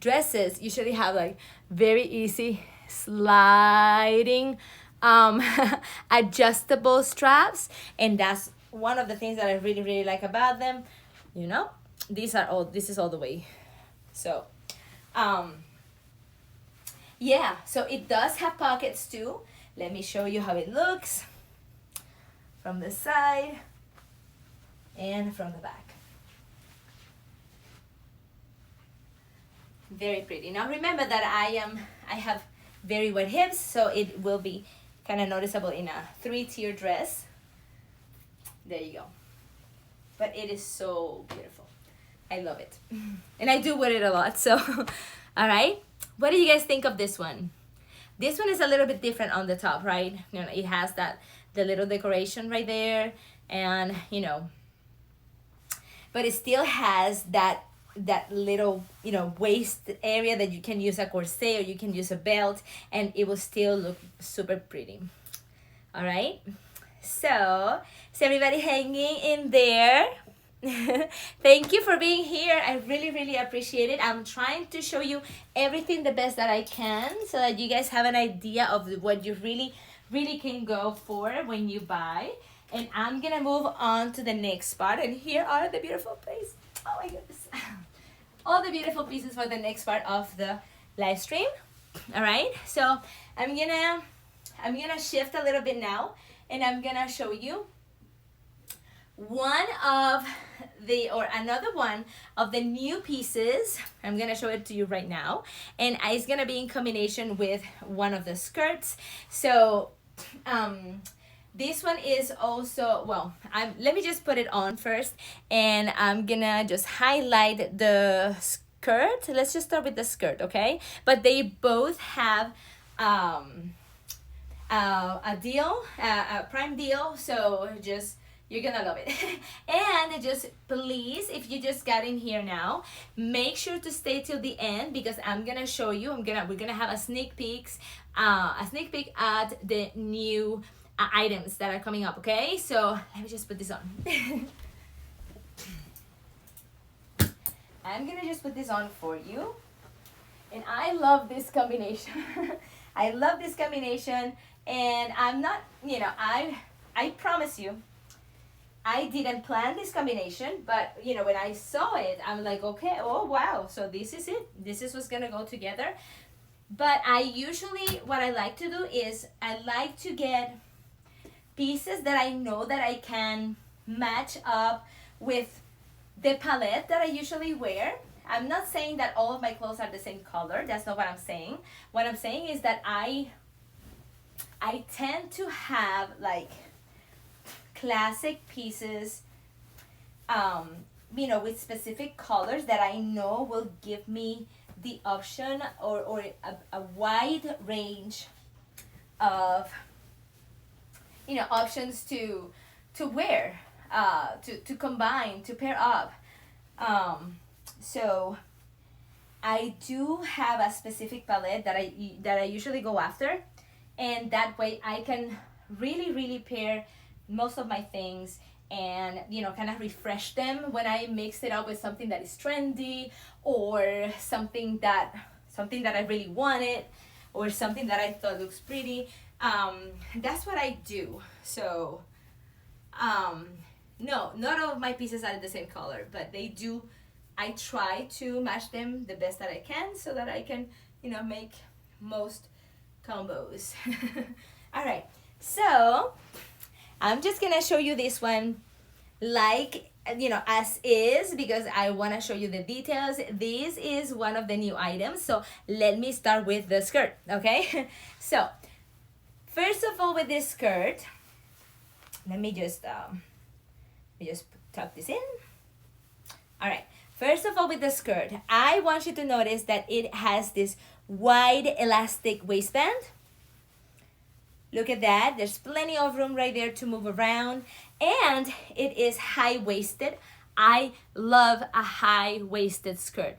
dresses usually have like very easy sliding adjustable straps, and that's one of the things that I really like about them. You know, this is all the way. So yeah, so it does have pockets too. Let me show you how it looks from the side and from the back. Very pretty. Now remember that I have very wide hips, so it will be kind of noticeable in a 3-tier dress. There you go. But it is so beautiful. I love it. And I do wear it a lot, so all right. What do you guys think of this one? This one is a little bit different on the top, right? You know, it has the little decoration right there, and you know, but it still has that little, you know, waist area that you can use a corset or you can use a belt, and it will still look super pretty. All right. So is everybody hanging in there? Thank you for being here. I really appreciate it. I'm trying to show you everything the best that I can so that you guys have an idea of what you really can go for when you buy. And I'm gonna move on to the next part, and here are the beautiful pieces. Oh my goodness. All the beautiful pieces for the next part of the live stream. All right, so I'm gonna shift a little bit now, and I'm gonna show you another one of the new pieces. I'm gonna show it to you right now, and it's gonna be in combination with one of the skirts. So this one is also, well, let me just put it on first, and I'm gonna just highlight the skirt. Let's just start with the skirt, okay? But they both have a deal, a prime deal, so just you're gonna love it. And just please, if you just got in here now, make sure to stay till the end, because I'm gonna show you, we're gonna have a sneak peek at the new items that are coming up, okay? So let me just put this on. I'm gonna just put this on for you. And I love this combination. I love this combination, and I'm not, you know, I promise you, I didn't plan this combination, but you know, when I saw it, I'm like, okay, oh wow, so this is it. This is what's gonna go together. But I usually, what I like to do is I like to get pieces that I know that I can match up with the palette that I usually wear. I'm not saying that all of my clothes are the same color. That's not what I'm saying. What I'm saying is that I tend to have like classic pieces, you know, with specific colors that I know will give me the option or a wide range of, you know, options to wear, to combine, to pair up. So I do have a specific palette that I usually go after, and that way I can really pair most of my things and, you know, kind of refresh them when I mix it up with something that is trendy, or something that I really wanted, or something that I thought looks pretty. That's what I do. So no, not all of my pieces are the same color, but they do, I try to match them the best that I can so that I can, you know, make most combos. All right, so I'm just gonna show you this one like, you know, as is, because I want to show you the details. This is one of the new items, so let me start with the skirt, okay? So first of all, with this skirt, let me just tuck this in. All right, First of all, with the skirt, I want you to notice that it has this wide elastic waistband. Look at that. There's plenty of room right there to move around. And it is high-waisted. I love a high-waisted skirt.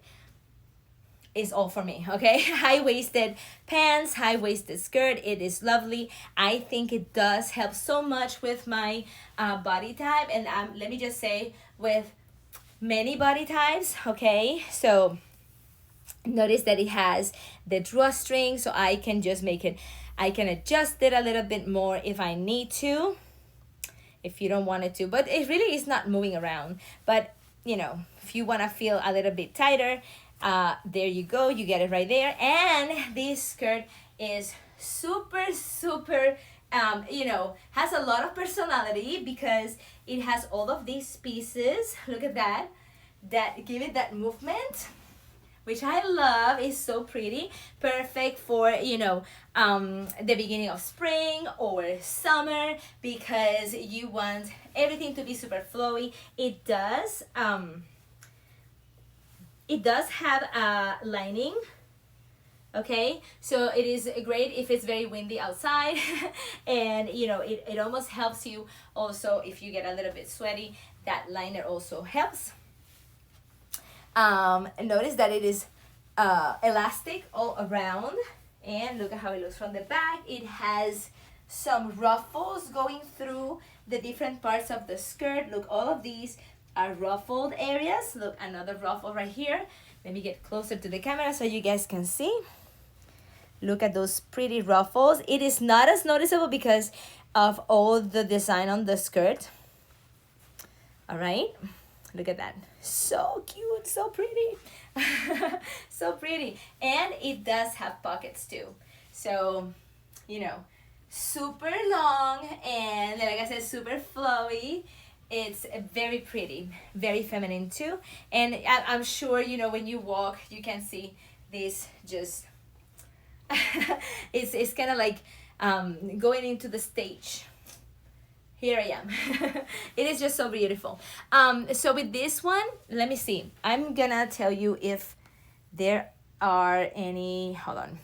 It's all for me, okay? High-waisted pants, high-waisted skirt. It is lovely. I think it does help so much with my body type. And let me just say, with many body types, okay? So notice that it has the drawstring, so I can just make it, I can adjust it a little bit more if I need to, if you don't want it to. But it really is not moving around. But, you know, if you want to feel a little bit tighter, there you go, you get it right there. And this skirt is super, super, you know, has a lot of personality because it has all of these pieces. Look at that, that give it that movement, which I love. Is so pretty. Perfect for, you know, the beginning of spring or summer because you want everything to be super flowy. It does have a lining, okay? So it is great if it's very windy outside and, you know, it almost helps you also if you get a little bit sweaty. That liner also helps. Notice that it is elastic all around, and look at how it looks from the back. It has some ruffles going through the different parts of the skirt. Look, all of these are ruffled areas. Look, another ruffle right here. Let me get closer to the camera so you guys can see. Look at those pretty ruffles. It is not as noticeable because of all the design on the skirt. All right, look at that. So cute, so pretty. So pretty. And it does have pockets too. So, you know, super long and like I said, super flowy. It's very pretty, very feminine too. And I'm sure, you know, when you walk, you can see this just, it's kind of like going into the stage. Here I am. It is just so beautiful. So with this one, let me see. I'm gonna tell you if there are any, hold on.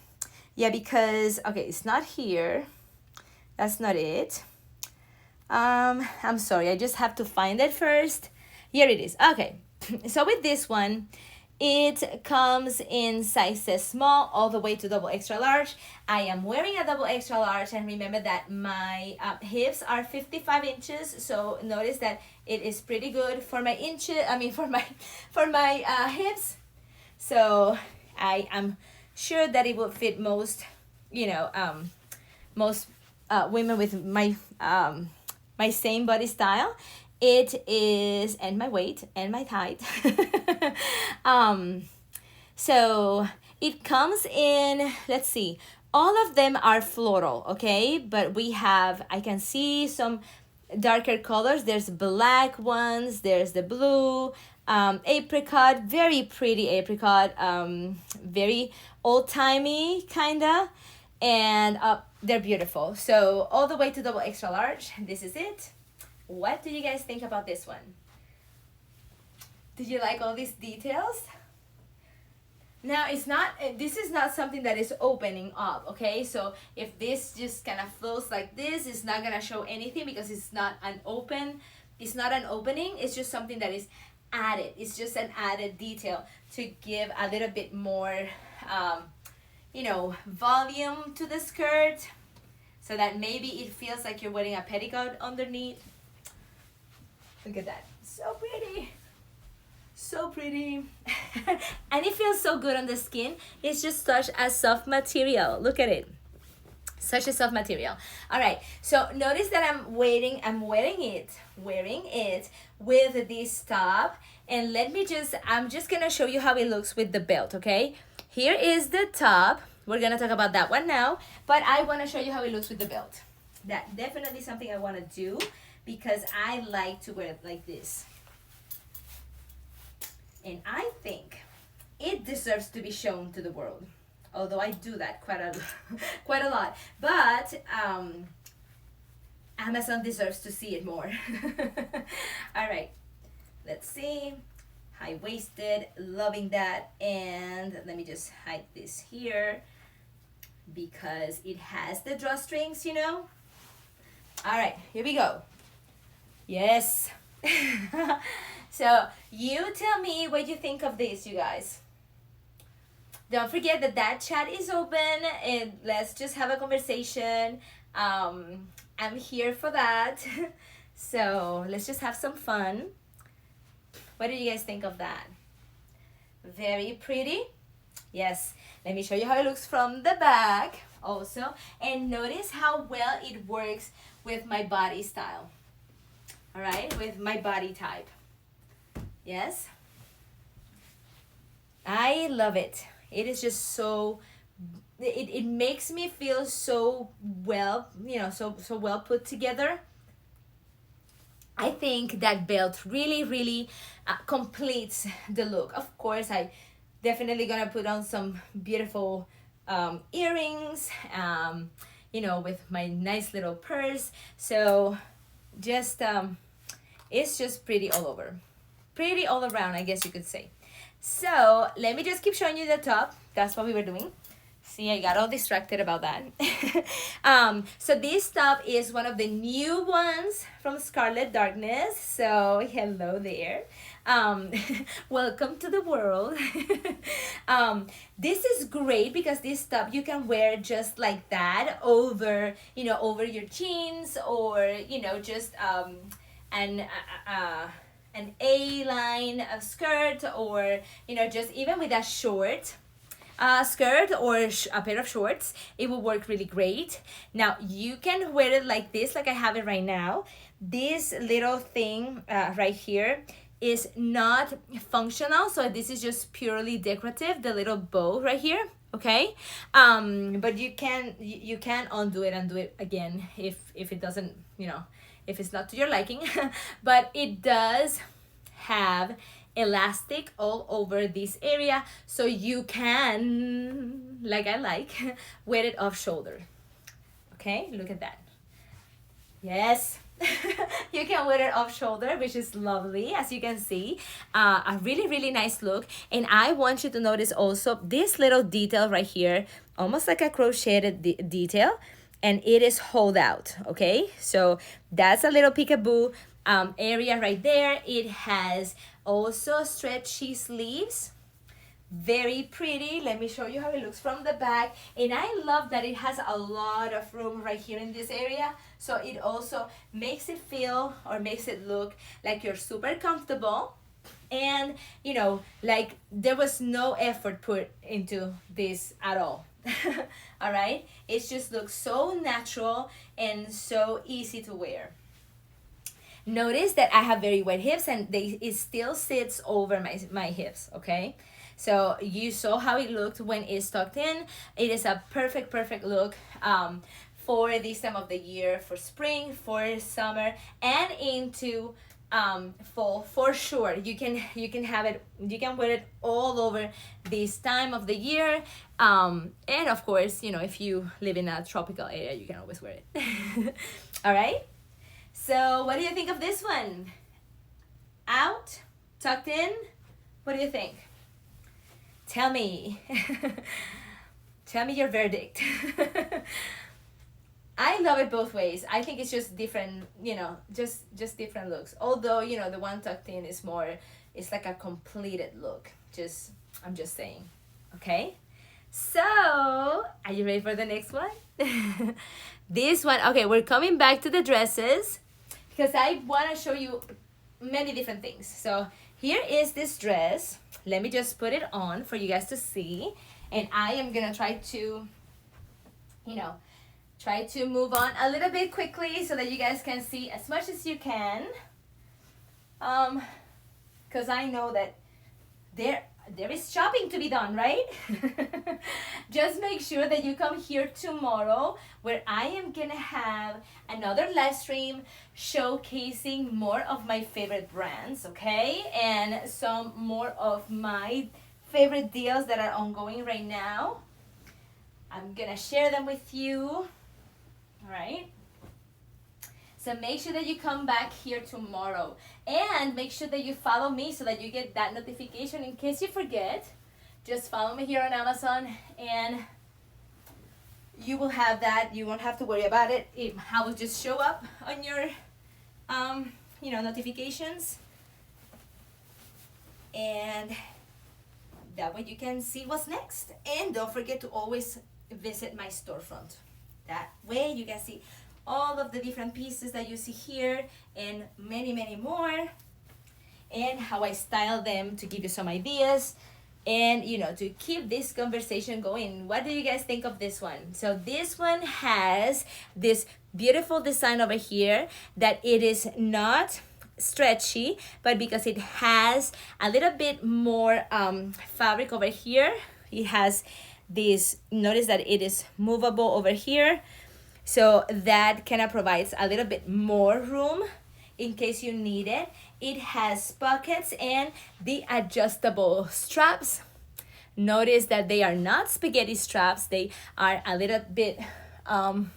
Yeah, because, okay, it's not here. That's not it. I'm sorry, I just have to find it first. Here it is. Okay, so with this one, it comes in sizes small all the way to double extra large. I am wearing a double extra large, and remember that my hips are 55 inches. So notice that it is pretty good for my inches. I mean, for my hips. So I am sure that it will fit most, you know, most women with my my same body style. It is, and my weight and my height. So it comes in, let's see, all of them are floral, okay? But we have, I can see some darker colors. There's black ones, there's the blue, apricot, very pretty apricot, very old-timey kinda, and they're beautiful. So all the way to double extra large, this is it. What do you guys think about this one? Did you like all these details? Now it's not, this is not something that is opening up, okay? So if this just kind of flows like this, it's not gonna show anything because it's not an opening, it's just something that is added. It's just an added detail to give a little bit more, you know, volume to the skirt so that maybe it feels like you're wearing a petticoat underneath. Look at that, so pretty. So pretty. And it feels so good on the skin. It's just such a soft material. Look at it. Such a soft material. All right, so notice that I'm wearing it with this top. And I'm just gonna show you how it looks with the belt, okay? Here is the top. We're gonna talk about that one now, but I wanna show you how it looks with the belt. That definitely something I wanna do because I like to wear it like this. And I think it deserves to be shown to the world. Although I do that quite a lot. But Amazon deserves to see it more. All right, let's see high-waisted, loving that. And let me just hide this here because it has the drawstrings, you know. All right, here we go. Yes. So you tell me what you think of this, you guys. Don't forget that that chat is open and let's just have a conversation. I'm here for that. So let's just have some fun. What do you guys think of that? Very pretty. Yes. Let me show you how it looks from the back also. And notice how well it works with my body style. All right, with my body type. Yes. I love it. It is just so, it makes me feel so well, you know, so well put together. I think that belt really completes the look. Of course, I definitely gonna put on some beautiful earrings, you know, with my nice little purse. So just, it's just pretty all over. Pretty all around, I guess you could say. So let me just keep showing you the top. That's what we were doing. See, I got all distracted about that. So this top is one of the new ones from Scarlet Darkness. So hello there. Welcome to the world. This is great because this top you can wear just like that over, you know, over your jeans, or, you know, just an A-line of skirt, or, you know, just even with a short skirt or a pair of shorts, it will work really great. Now you can wear it like this, like I have it right now. This little thing right here is not functional, so this is just purely decorative, the little bow right here, okay? But you can undo it and do it again if it doesn't, you know, if it's not to your liking. But it does have elastic all over this area, so you can, like I like, wear it off shoulder. Okay, look at that. Yes. You can wear it off shoulder, which is lovely, as you can see. A really nice look. And I want you to notice also this little detail right here, almost like a crocheted detail, and it is hold out. Okay, so that's a little peekaboo area right there. It has also stretchy sleeves, very pretty. Let me show you how it looks from the back. And I love that it has a lot of room right here in this area, so it also makes it feel, or makes it look like you're super comfortable, and, you know, like there was no effort put into this at all. All right, it just looks so natural and so easy to wear. Notice that I have very wide hips, and it still sits over my hips, okay? So you saw how it looked when it's tucked in. It is a perfect look for this time of the year, for spring, for summer, and into fall for sure. You can have it, you can wear it all over this time of the year. And of course, you know, if you live in a tropical area, you can always wear it. All right. So what do you think of this one? Out, tucked in? What do you think? Tell me. Tell me your verdict. I love it both ways. I think it's just different, you know, just different looks. Although, you know, the one tucked in is more, it's like a completed look. I'm just saying. Okay? So, are you ready for the next one? This one, okay, we're coming back to the dresses because I want to show you many different things. So here is this dress. Let me just put it on for you guys to see. And I am going to try to, you know, move on a little bit quickly so that you guys can see as much as you can. Because I know that there is shopping to be done, right? Just make sure that you come here tomorrow, where I am gonna have another live stream showcasing more of my favorite brands, okay? And some more of my favorite deals that are ongoing right now. I'm gonna share them with you. All right. So So make sure that you come back here tomorrow, and make sure that you follow me so that you get that notification in case you forget. Just follow me here on Amazon, and you will have that. You won't have to worry about it. I will just show up on your notifications, and that way you can see what's next. And don't forget to always visit my storefront. That way you can see all of the different pieces that you see here, and many, many more, and how I style them to give you some ideas, and to keep this conversation going. What do you guys think of this one? So this one has this beautiful design over here that it is not stretchy, but because it has a little bit more fabric over here, it has this, notice that it is movable over here, so that kind of provides a little bit more room in case you need it. It has pockets and the adjustable straps. Notice that they are not spaghetti straps. They are a little bit on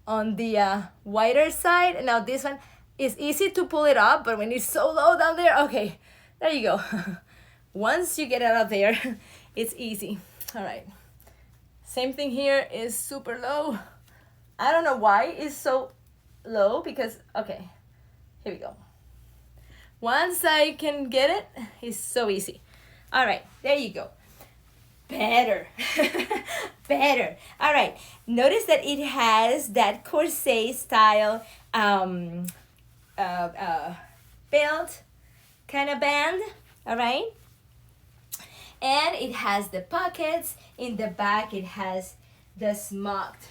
the wider side. Now this one is easy to pull it up, but when it's so low down there, okay, there you go. Once you get it out of there, it's easy. All right. Same thing here, is super low. I don't know why it's so low, because, okay, here we go. Once I can get it, it's so easy. All right, there you go. Better. Better. All right, notice that it has that corset style belt kind of band. All right, and it has the pockets. In the back it has the smocked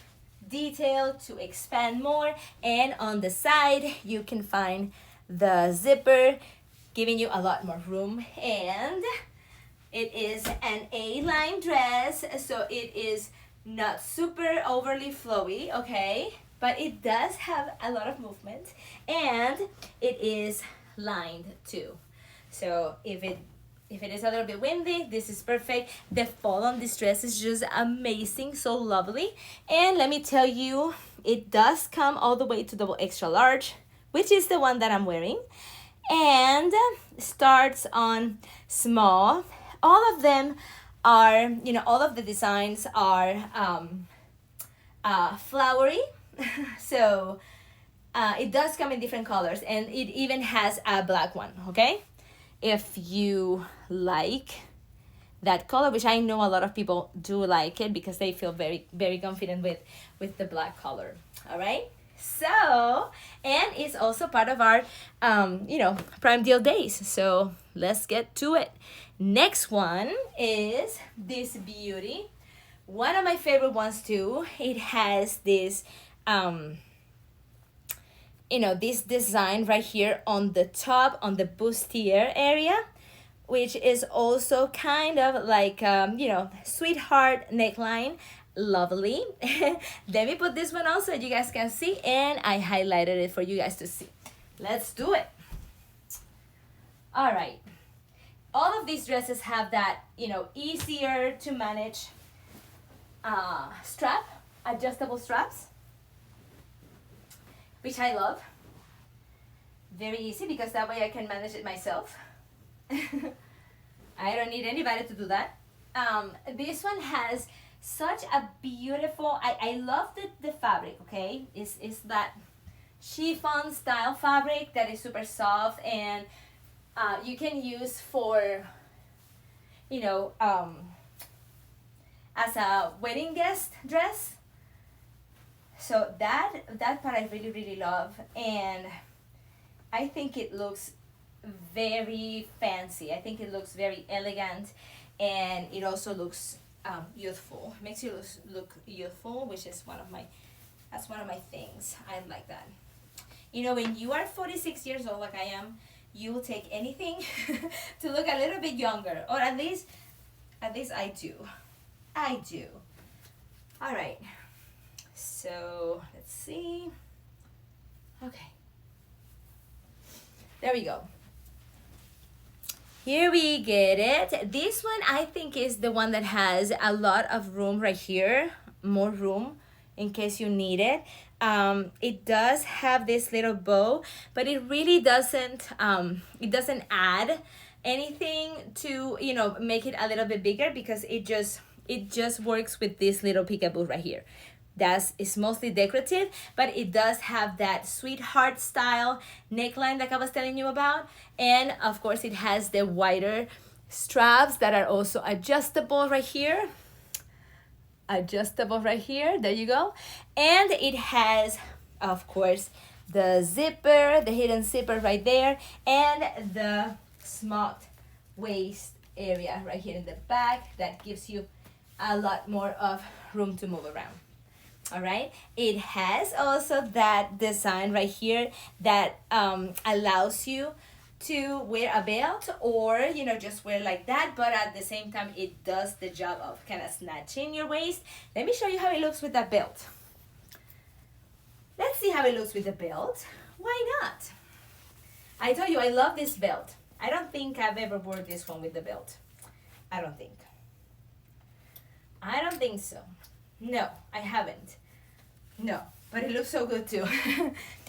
detail to expand more, and on the side you can find the zipper, giving you a lot more room. And it is an A-line dress, so it is not super overly flowy, okay, but it does have a lot of movement, and it is lined too. So if it is a little bit windy, this is perfect. The fall on this dress is just amazing, so lovely. And let me tell you, it does come all the way to double extra large, which is the one that I'm wearing, and starts on small. All of them are, all of the designs are flowery. So it does come in different colors, and it even has a black one, okay? If you like that color, which I know a lot of people do like it because they feel very, very confident with the black color. All right. So, and it's also part of our, Prime Deal days. So let's get to it. Next one is this beauty. One of my favorite ones too. It has this, this design right here on the top, on the bustier area, which is also kind of like, sweetheart neckline. Lovely. Let me put this one on so you guys can see, and I highlighted it for you guys to see. Let's do it. All right. All of these dresses have that, easier to manage strap, adjustable straps, which I love. Very easy, because that way I can manage it myself. I don't need anybody to do that. This one has such a beautiful, I love the fabric, okay? It's that chiffon style fabric that is super soft, and you can use for, as a wedding guest dress. So that part I really, really love, and I think it looks very fancy. I think it looks very elegant, and it also looks youthful. Makes you look youthful, which is one of my things. I like that. When you are 46 years old like I am, you will take anything to look a little bit younger, or at least I do. All right. So let's see. Okay. There we go. Here we get it. This one I think is the one that has a lot of room right here, more room in case you need it. It does have this little bow, but it really doesn't add anything to, you know, make it a little bit bigger, because it just works with this little peekaboo right here. It's mostly decorative, but it does have that sweetheart style neckline like I was telling you about. And of course it has the wider straps that are also adjustable right here. There you go. And it has, of course, the zipper, the hidden zipper right there, and the smocked waist area right here in the back that gives you a lot more of room to move around. All right, it has also that design right here that allows you to wear a belt, or, you know, just wear like that, but at the same time it does the job of kind of snatching your waist. Let me show you how it looks with that belt. Let's see how it looks with the belt. Why not? I told you I love this belt. I don't think I've ever worn this one with the belt. I don't think so. No, I haven't. No, but it looks so good too.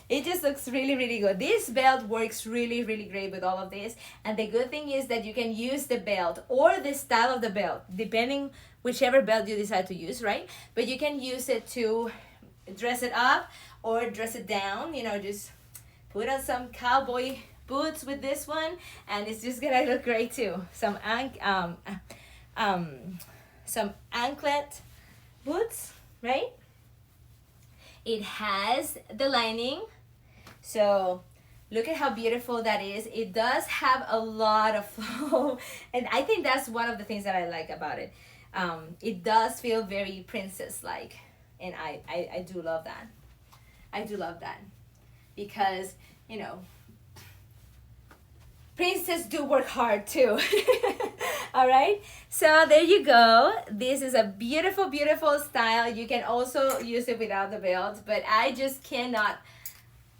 It just looks really, really good. This belt works really, really great with all of this. And the good thing is that you can use the belt or the style of the belt, depending whichever belt you decide to use, right? But you can use it to dress it up or dress it down. You know, just put on some cowboy boots with this one, and it's just gonna look great too. Some anklet boots, right? It has the lining, so look at how beautiful that is. It does have a lot of flow, and I think that's one of the things that I like about it. It does feel very princess-like, and I do love that. I do love that, because, you know, princess do work hard too. All right, so there you go. This is a beautiful, beautiful style. You can also use it without the belt, but I just cannot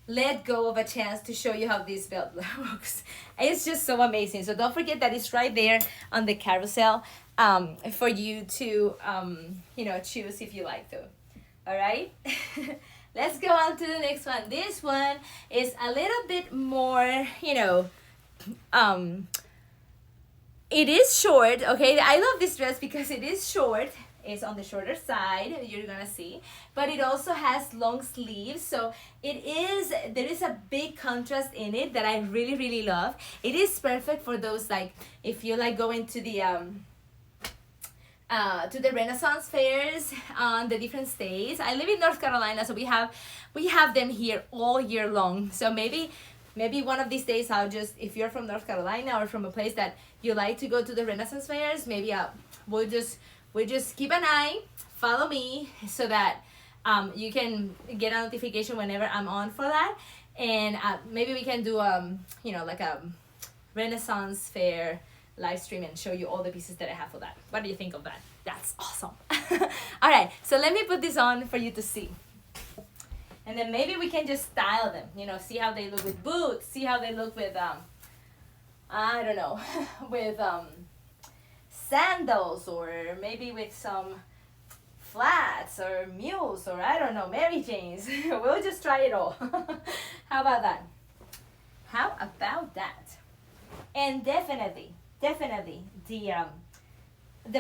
let go of a chance to show you how this belt looks. It's just so amazing. So don't forget that it's right there on the carousel for you to you know, choose if you like to. All right. Let's go on to the next one. This one is a little bit more, you know, it is short. Okay, I love this dress because it is short. It's on the shorter side, you're gonna see, but it also has long sleeves, so there is a big contrast in it that I really, really love. It is perfect for those, like, if you like going to the Renaissance fairs on the different states. I live in North Carolina, so we have them here all year long. So maybe one of these days I'll just, if you're from North Carolina or from a place that you like to go to the Renaissance fairs, maybe we'll just keep an eye, follow me, so that you can get a notification whenever I'm on for that, and maybe we can do you know, like a Renaissance fair live stream and show you all the pieces that I have for that. What do you think of that? That's awesome. All right, so let me put this on for you to see. And then maybe we can just style them, you know, see how they look with boots, see how they look with, I don't know, with sandals, or maybe with some flats or mules, or I don't know, Mary Janes. We'll just try it all. How about that? How about that? And definitely the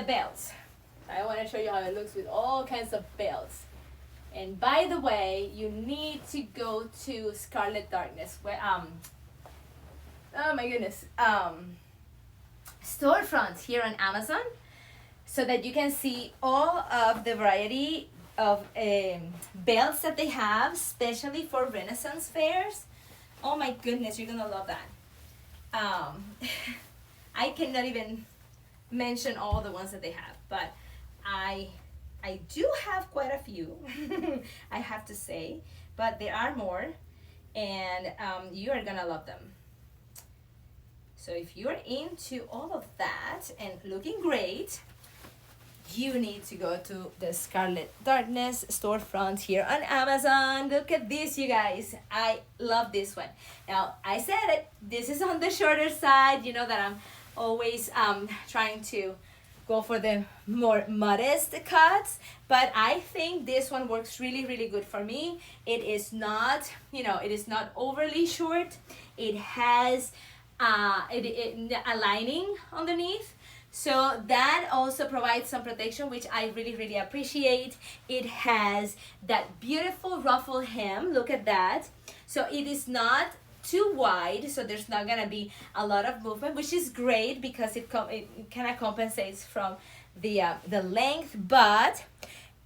belts. I want to show you how it looks with all kinds of belts. And by the way, you need to go to Scarlet Darkness, where oh my goodness, storefront here on Amazon, so that you can see all of the variety of belts that they have, especially for Renaissance fairs. Oh my goodness, you're gonna love that. I cannot even mention all the ones that they have, but I do have quite a few, I have to say, but there are more, and you are gonna love them. So if you're into all of that and looking great, you need to go to the Scarlet Darkness storefront here on Amazon. Look at this, you guys. I love this one. Now, I said it, this is on the shorter side. You know that I'm always trying to go for the more modest cuts, but I think this one works really, really good for me. It is not, you know, it is not overly short. It has a lining underneath, so that also provides some protection, which I really, really appreciate. It has that beautiful ruffle hem, look at that. So it is not too wide, so there's not gonna be a lot of movement, which is great because it kind of compensates from the length. But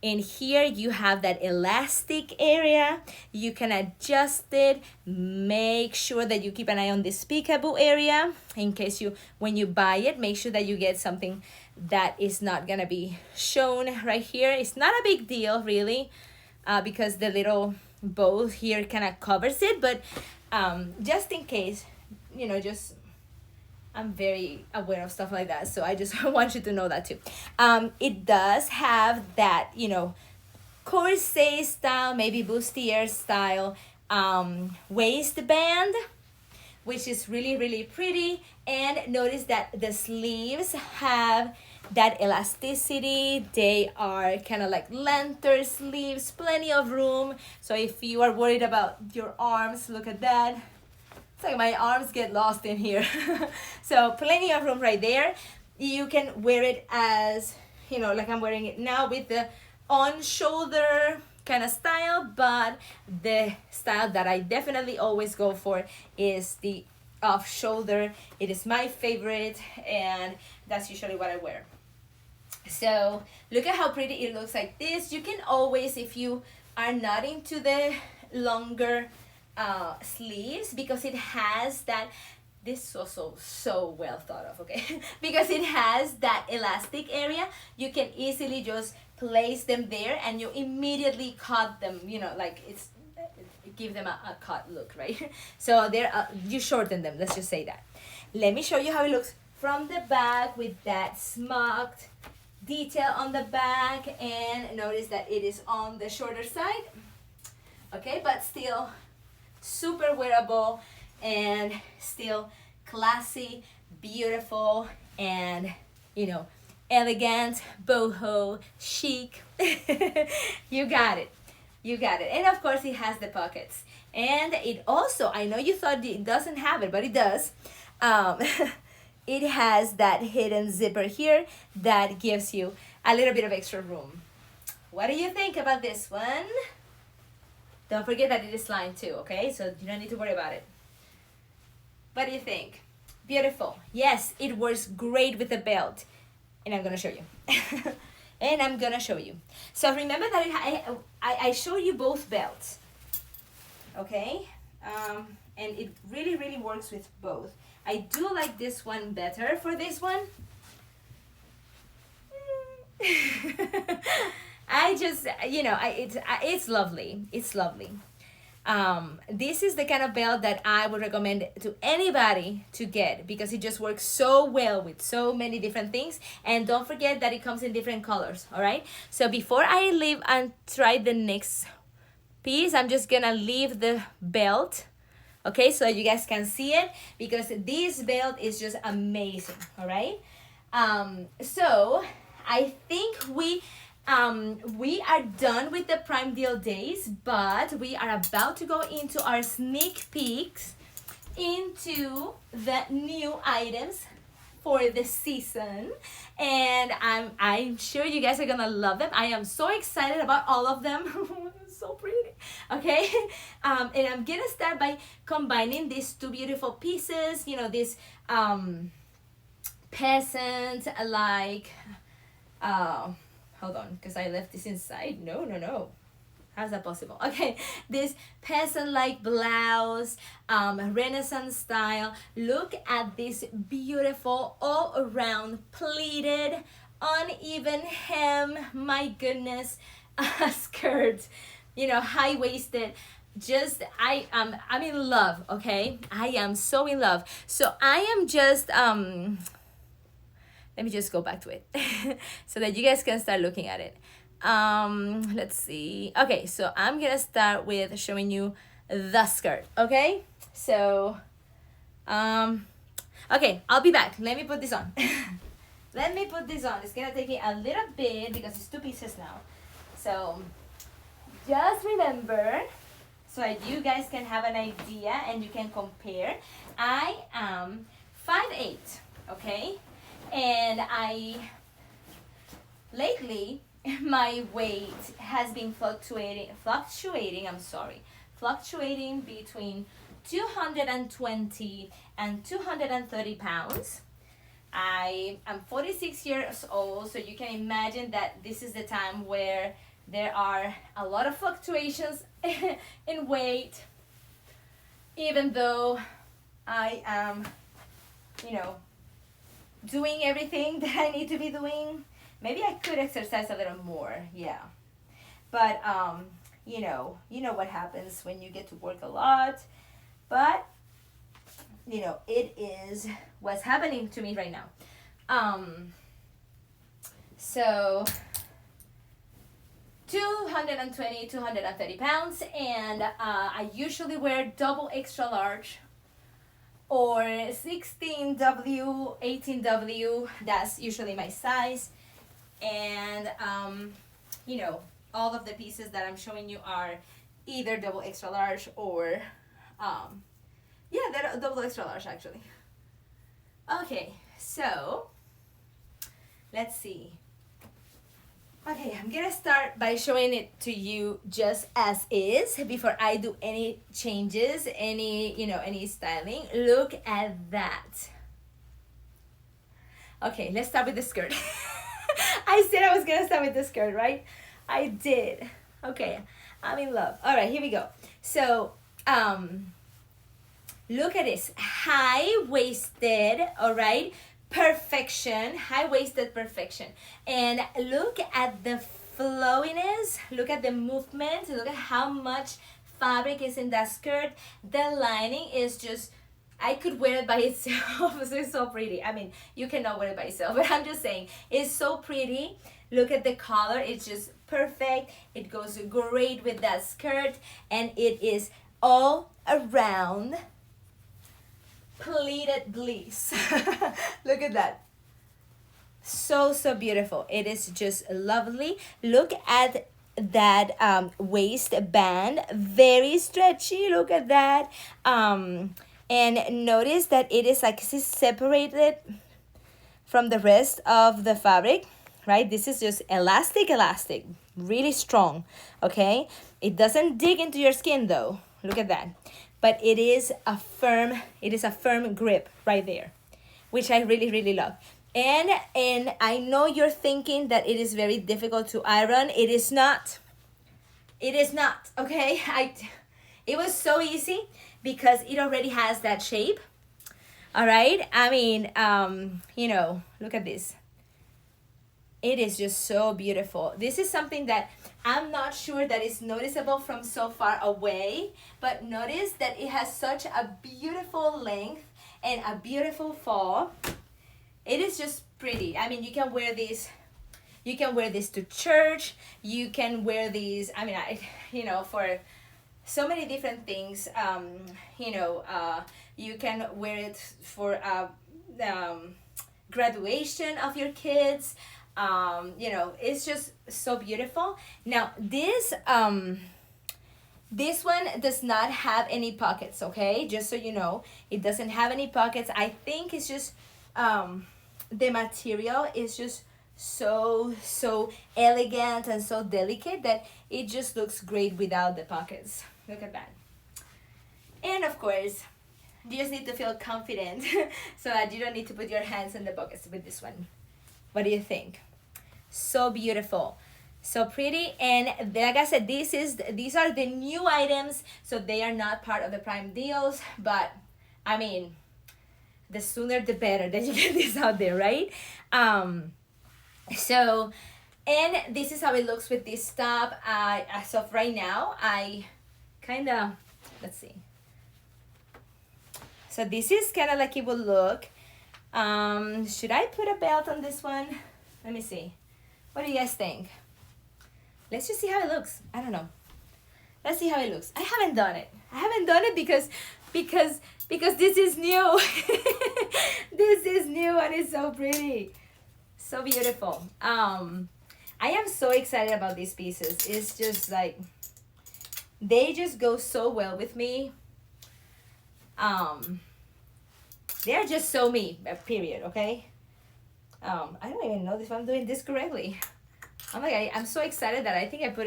in here you have that elastic area, you can adjust it. Make sure that you keep an eye on this peekaboo area in case when you buy it, make sure that you get something that is not gonna be shown right here. It's not a big deal really, because the little bow here kind of covers it, but just in case, you know, just I'm very aware of stuff like that, so I just want you to know that too. It does have that, you know, corset style, maybe bustier style waistband, which is really, really pretty. And notice that the sleeves have that elasticity. They are kind of like lengther sleeves, plenty of room. So if you are worried about your arms, look at that. It's like my arms get lost in here. So plenty of room right there. You can wear it as, you know, like I'm wearing it now with the on shoulder kind of style, but the style that I definitely always go for is the off shoulder. It is my favorite, and that's usually what I wear. So look at how pretty it looks like this. You can always, if you are not into the longer sleeves, because it has that, this is also so well thought of, okay? Because it has that elastic area, you can easily just place them there and you immediately cut them, you know, like it's give them a cut look, right? So there, you shorten them, let's just say that. Let me show you how it looks from the back with that smocked detail on the back, and notice that it is on the shorter side, okay, but still super wearable and still classy, beautiful, and, you know, elegant, boho, chic. You got it. You got it. And of course it has the pockets. And it also, I know you thought it doesn't have it, but it does. It has that hidden zipper here that gives you a little bit of extra room. What do you think about this one? Don't forget that it is lined too, okay? So you don't need to worry about it. What do you think? Beautiful. Yes, it works great with the belt. And I'm gonna show you. And I'm gonna show you. So remember that I showed you both belts, okay? And it really, really works with both. I do like this one better for this one. I just, you know, it's lovely. It's lovely. This is the kind of belt that I would recommend to anybody to get because it just works so well with so many different things. And don't forget that it comes in different colors, all right? So before I leave and try the next piece, I'm just gonna leave the belt, okay, so you guys can see it, because this belt is just amazing, all right? So I think we are done with the Prime Deal days, but we are about to go into our sneak peeks into the new items for the season, and I'm sure you guys are gonna love them. I am so excited about all of them. So pretty, okay? And I'm gonna start by combining these two beautiful pieces, you know, this peasant like hold on, because I left this inside. No. How's that possible? Okay, this peasant-like blouse, Renaissance style. Look at this beautiful all-around pleated, uneven hem. My goodness, skirt. You know, high-waisted. Just I'm in love. Okay, I am so in love. So I am just let me just go back to it so that you guys can start looking at it. Let's see. Okay, so I'm gonna start with showing you the skirt, okay? So, okay, I'll be back. Let me put this on. let me put this on. It's gonna take me a little bit because it's 2 pieces now. So just remember, so that you guys can have an idea and you can compare. I am 5'8", okay? And lately, my weight has been fluctuating between 220 and 230 pounds. I am 46 years old, so you can imagine that this is the time where there are a lot of fluctuations in weight, even though I am, doing everything that I need to be doing. Maybe I could exercise a little more, yeah. But, you know what happens when you get to work a lot. But, it is what's happening to me right now. So 220, 230 pounds, and I usually wear double extra large or 16W, 18W. That's usually my size. And all of the pieces that I'm showing you are either double extra large or they're double extra large actually. Okay, so let's see. Okay, I'm gonna start by showing it to you just as is before I do any changes, any styling. Look at that. Okay, let's start with the skirt. I said I was gonna start with the skirt, right? I did. Okay, I'm in love. All right, here we go. So, look at this, high-waisted, all right? Perfection, high-waisted perfection. And look at the flowiness, look at the movement, look at how much fabric is in that skirt. The lining is just, I could wear it by itself. It's so pretty. I mean, you cannot wear it by itself, but I'm just saying, it's so pretty. Look at the color, it's just perfect. It goes great with that skirt, and it is all around pleated bliss. Look at that. So beautiful. It is just lovely. Look at that waistband, very stretchy. Look at that. And notice that it is like separated from the rest of the fabric, right? This is just elastic, really strong, okay? It doesn't dig into your skin though. Look at that. But it is a firm grip right there, which I really love. And I know you're thinking that it is very difficult to iron. It is not. It is not, okay? It was so easy because it already has that shape. All right? I mean, look at this. It is just so beautiful. This is something that I'm not sure that is noticeable from so far away, but notice that it has such a beautiful length and a beautiful fall. It is just pretty. I mean, you can wear this to church. You can wear these, I mean, for so many different things. You can wear it for graduation of your kids. It's just so beautiful. Now this one does not have any pockets, okay? Just so you know, it doesn't have any pockets. I think it's just the material is just so elegant and so delicate that it just looks great without the pockets. Look at that. And of course, you just need to feel confident so that you don't need to put your hands in the pockets with this one. What do you think? So beautiful, so pretty. And like I said, these are the new items, so they are not part of the Prime deals, but I mean, the sooner the better that you get this out there, right? So, and this is how it looks with this top. As of right now, I kind of, let's see. So this is kind of like it will look. Should I put a belt on this one? Let me see. What do you guys think? Let's just see how it looks. I don't know. Let's see how it looks. I haven't done it. because this is new. This is new and it's so pretty. So beautiful. I am so excited about these pieces. It's just like, they just go so well with me. They're just so me, period, okay? I don't even know if I'm doing this correctly. Oh my god, I'm so excited that I think I put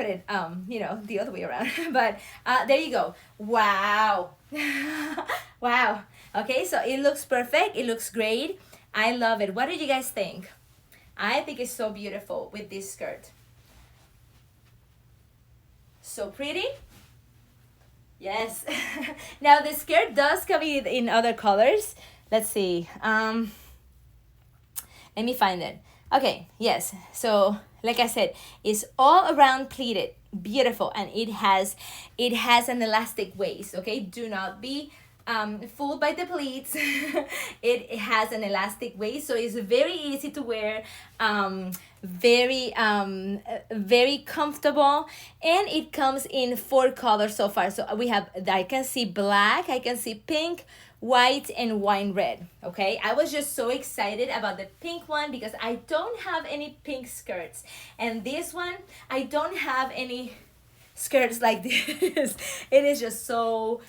it, you know, the other way around. But there you go. Wow. Wow. Okay, so it looks perfect. It looks great. I love it. What do you guys think? I think it's so beautiful with this skirt. So pretty. Yes. Now the skirt does come in other colors. Let's see. Let me find it. Okay, yes. So like I said, it's all around pleated, beautiful, and it has an elastic waist. Okay, do not be fooled by the pleats. It has an elastic waist, so it's very easy to wear, very comfortable, and it comes in 4 colors so far. So we have, I can see black, I can see pink, white, and wine red. Okay, I was just so excited about the pink one because I don't have any pink skirts, and this one I don't have any skirts like this. It is just so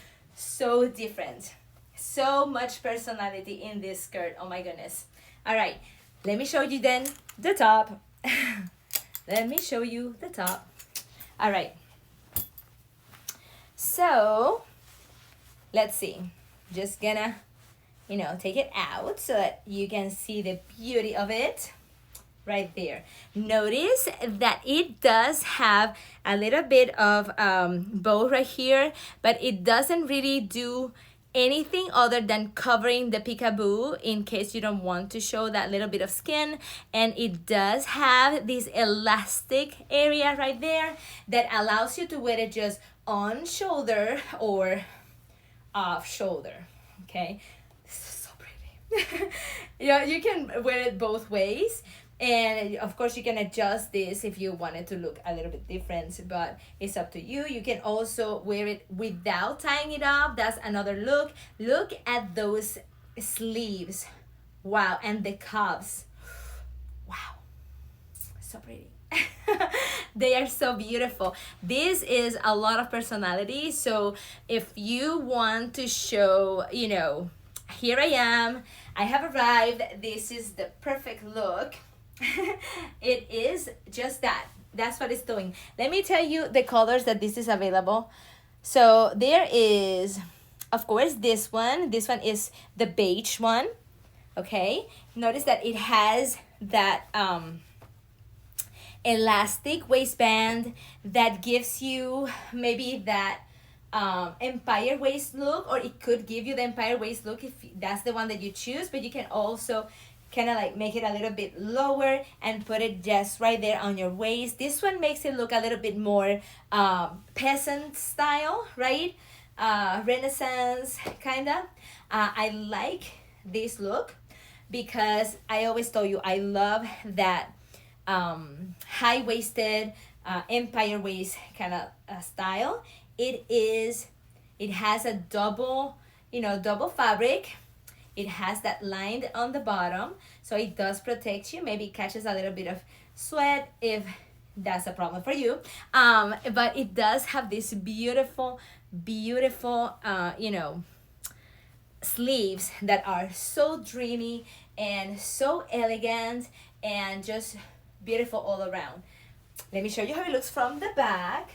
different, so much personality in this skirt. Oh my goodness. All right, let me show you then the top. Let me show you the top. All right, so let's see. Just gonna, you know, take it out so that you can see the beauty of it right there. Notice that it does have a little bit of bow right here, but it doesn't really do anything other than covering the peekaboo in case you don't want to show that little bit of skin. And it does have this elastic area right there that allows you to wear it just on shoulder or off shoulder. Okay, this is so pretty. Yeah, you can wear it both ways, and of course you can adjust this if you want it to look a little bit different, but it's up to you. You can also wear it without tying it up. That's another look. Look at those sleeves. Wow, and the cuffs. Wow, so pretty. They are so beautiful. This is a lot of personality. So if you want to show, you know, here I am, I have arrived, this is the perfect look. It is just that. That's what it's doing. Let me tell you the colors that this is available. So there is, of course, this one. This one is the beige one. Okay, notice that it has that elastic waistband that gives you maybe that empire waist look, or it could give you the empire waist look if that's the one that you choose, but you can also kind of like make it a little bit lower and put it just right there on your waist. This one makes it look a little bit more peasant style, right? Renaissance kind of. I like this look because I always told you I love that high-waisted empire waist kind of style. It has a double, you know, double fabric. It has that line on the bottom, so it does protect you. Maybe it catches a little bit of sweat if that's a problem for you. But it does have this beautiful, you know, sleeves that are so dreamy and so elegant and just beautiful all around. Let me show you how it looks from the back.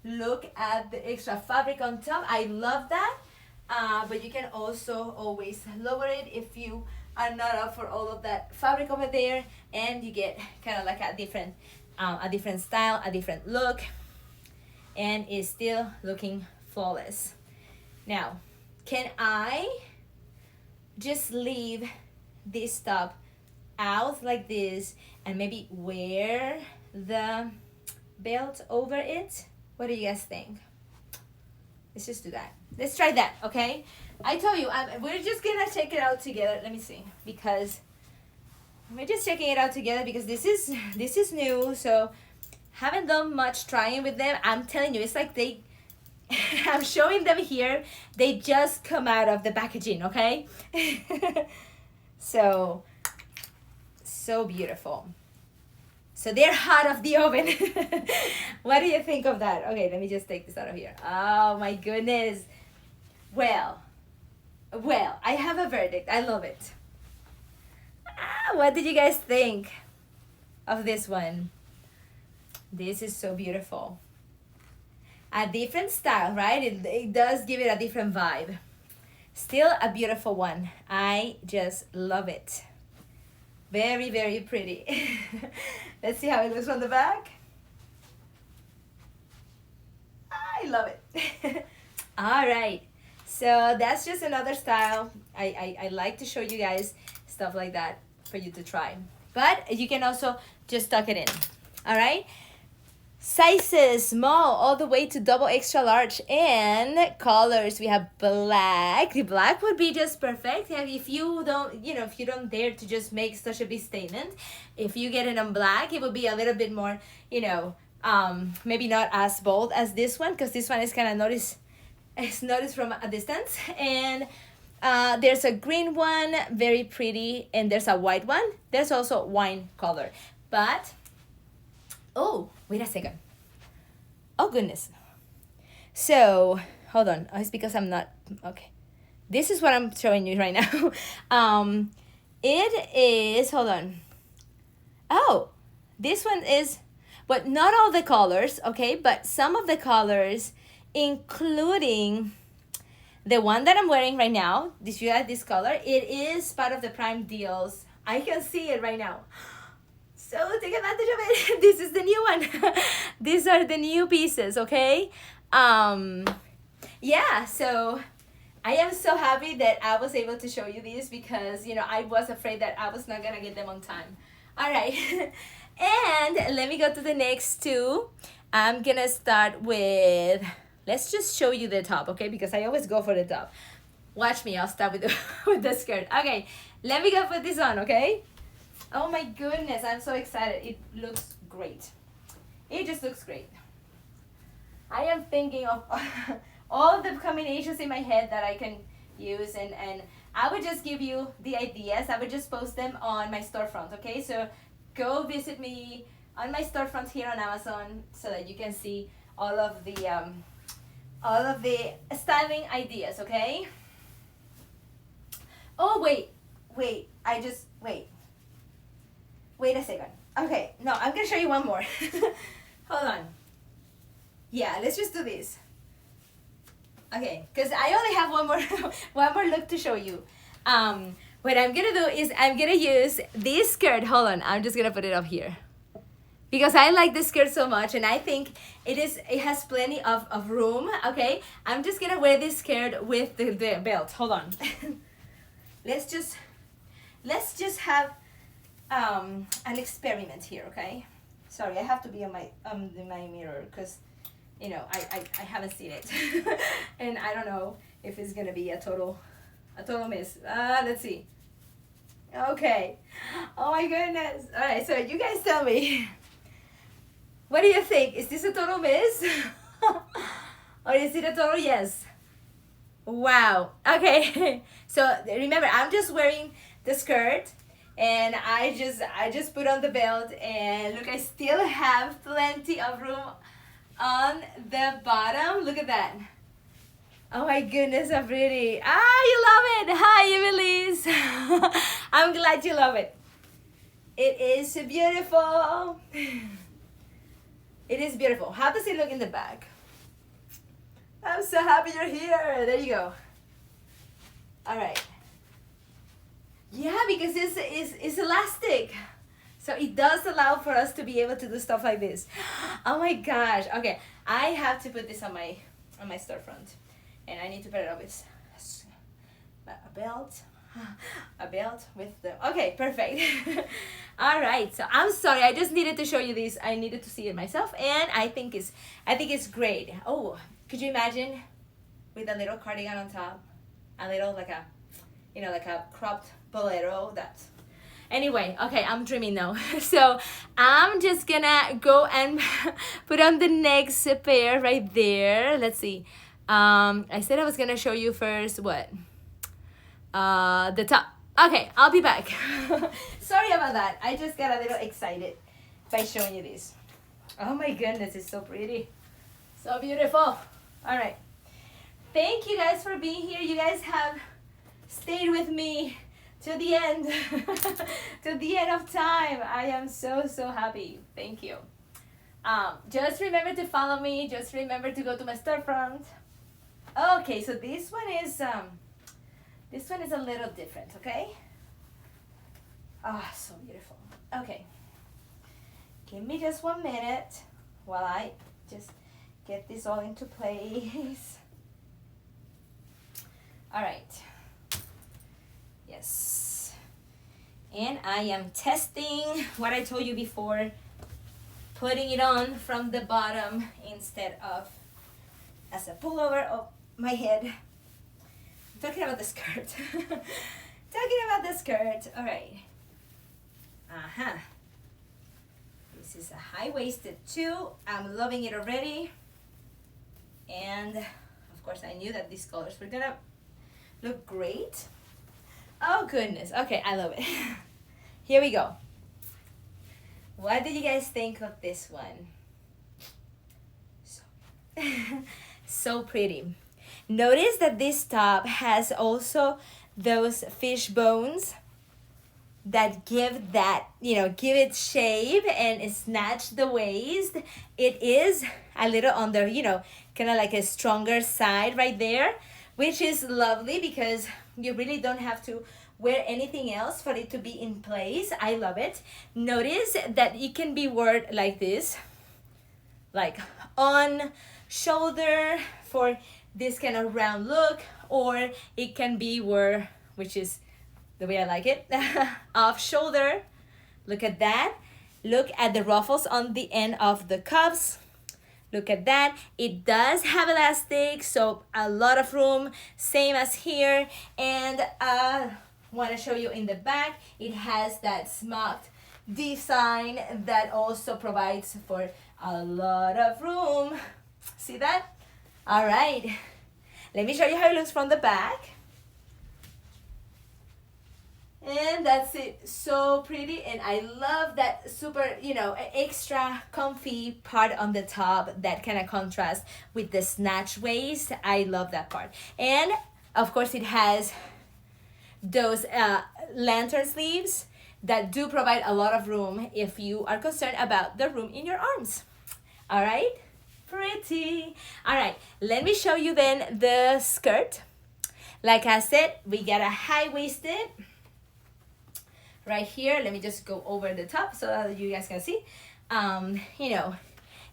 Look at the extra fabric on top. I love that. But you can also always lower it if you are not up for all of that fabric over there, and you get kind of like a different style, a different look, and it's still looking flawless. Now, can I just leave this top out like this and maybe wear the belt over it? What do you guys think? Let's just do that. Let's try that, okay? I told you, we're just gonna check it out together. Let me see, because we're just checking it out together because this is new, so haven't done much trying with them. I'm telling you, it's like I'm showing them here. They just come out of the packaging, okay? So So beautiful. So they're hot off the oven. What do you think of that? Okay, let me just take this out of here. Oh my goodness. Well, I have a verdict. I love it. What did you guys think of this one? This is so beautiful. A different style, right? It does give it a different vibe. Still a beautiful one. I just love it. Very, very pretty. Let's see how it looks from the back. I love it. All right. So that's just another style. I like to show you guys stuff like that for you to try. But you can also just tuck it in. All right. Sizes small all the way to double extra large, and colors we have black. The black would be just perfect if you don't, if you don't dare to just make such a big statement. If you get it on black, it would be a little bit more, maybe not as bold as this one, because this one is kind of noticed from a distance. And there's a green one, very pretty, and there's a white one. There's also wine color, but oh, wait a second. Oh, goodness. So, hold on. Oh, it's because I'm not... Okay. This is what I'm showing you right now. It is... Hold on. Oh, this one is... But not all the colors, okay? But some of the colors, including the one that I'm wearing right now. Did you like this color? It is part of the Prime deals. I can see it right now. So take advantage of it. This is the new one. These are the new pieces, okay? Yeah, so I am so happy that I was able to show you these because, I was afraid that I was not going to get them on time. All right. And let me go to the next two. I'm going to start with, let's just show you the top, okay? Because I always go for the top. Watch me. I'll start with with the skirt. Okay, let me go put this on, okay? Oh my goodness, I'm so excited. It looks great. It just looks great. I am thinking of all the combinations in my head that I can use, and I would just give you the ideas. I would just post them on my storefront, okay? So go visit me on my storefront here on Amazon so that you can see all of the styling ideas, okay? Oh, wait, wait a second. Okay, no, I'm gonna show you one more. Hold on. Yeah, let's just do this. Okay, because I only have one more look to show you. What I'm gonna do is I'm gonna use this skirt. Hold on, I'm just gonna put it up here. Because I like this skirt so much, and I think it has plenty of room, okay? I'm just gonna wear this skirt with the belt. Hold on. Let's just have an experiment here, okay? Sorry, I have to be on my mirror because I haven't seen it. And I don't know if it's gonna be a total miss. Let's see. Okay. Oh my goodness. All right, so you guys tell me. What do you think? Is this a total miss? Or is it a total yes? Wow. Okay. So remember, I'm just wearing the skirt, and I just put on the belt, and look, I still have plenty of room on the bottom. Look at that. Oh my goodness, so pretty. You love it. Hi, Emily's. I'm glad you love it. It is beautiful. It is beautiful. How does it look in the back? I'm so happy you're here. There you go. All right. Yeah, because it's elastic. So it does allow for us to be able to do stuff like this. Oh my gosh. Okay, I have to put this on my storefront. And I need to put it up with a belt with the, okay, perfect. All right, so I'm sorry, I just needed to show you this. I needed to see it myself, and I think it's great. Oh, could you imagine with a little cardigan on top, a little like a cropped bolero? That. Anyway, okay, I'm dreaming now. So I'm just gonna go and put on the next pair right there. Let's see. I said I was gonna show you first what? The top. Okay, I'll be back. Sorry about that. I just got a little excited by showing you this. Oh my goodness, it's so pretty. So beautiful. All right. Thank you guys for being here. You guys have stayed with me to the end. To the end of time. I am so happy. Thank you. Just remember to follow me. Just remember to go to my storefront. Okay, so this one is a little different, okay? Ah, so beautiful. Okay. Give me just 1 minute while I just get this all into place. All right. Yes. And I am testing what I told you before, putting it on from the bottom instead of as a pullover of my head. I'm talking about the skirt. Talking about the skirt. All right. Uh-huh. This is a high-waisted too. I'm loving it already. And of course I knew that these colors were gonna look great. Oh goodness. Okay, I love it. Here we go. What did you guys think of this one? So pretty. Notice that this top has also those fish bones that give that, give it shape and snatch the waist. It is a little on the, kind of like a stronger side right there, which is lovely because you really don't have to wear anything else for it to be in place. I love it. Notice that it can be worn like this, like on shoulder for this kind of round look, or it can be worn, which is the way I like it, off shoulder. Look at that. Look at the ruffles on the end of the cuffs. Look at that. It does have elastic, so a lot of room, same as here. And I want to show you in the back, it has that smocked design that also provides for a lot of room. See that? All right. Let me show you how it looks from the back. And that's it. So pretty. And I love that super, extra comfy part on the top that kind of contrasts with the snatch waist. I love that part. And of course it has those lantern sleeves that do provide a lot of room if you are concerned about the room in your arms. All right. Pretty. All right. Let me show you then the skirt. Like I said, we got a high-waisted right here. Let me just go over the top so that you guys can see.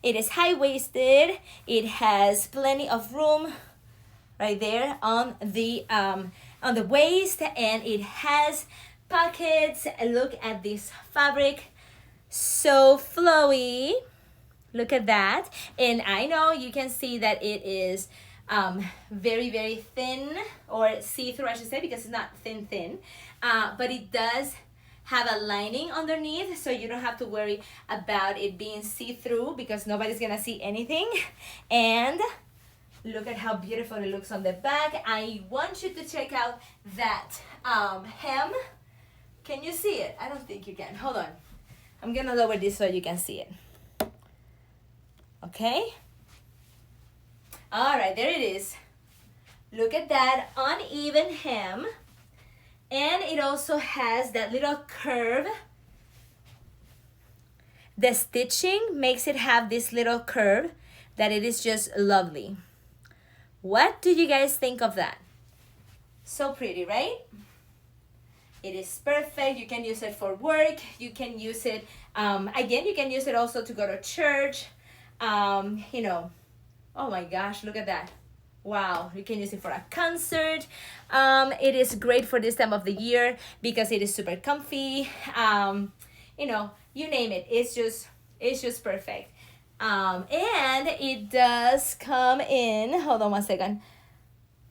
It is high-waisted. It has plenty of room right there on the waist, and it has pockets. Look at this fabric, so flowy. Look at that. And I know you can see that it is very, very thin, or see-through, I should say, because it's not thin. But it does have a lining underneath, so you don't have to worry about it being see-through because nobody's gonna see anything. And look at how beautiful it looks on the back. I want you to check out that hem. Can you see it? I don't think you can. Hold on. I'm gonna lower this so you can see it. Okay. All right, there it is. Look at that uneven hem. And it also has that little curve. The stitching makes it have this little curve that it is just lovely. What do you guys think of that? So pretty, right? It is perfect. You can use it for work. You can use it, again, you can use it also to go to church. Oh my gosh, look at that. Wow, you can use it for a concert. It is great for this time of the year because it is super comfy. You name it. It's just perfect. And it does come in, hold on one second.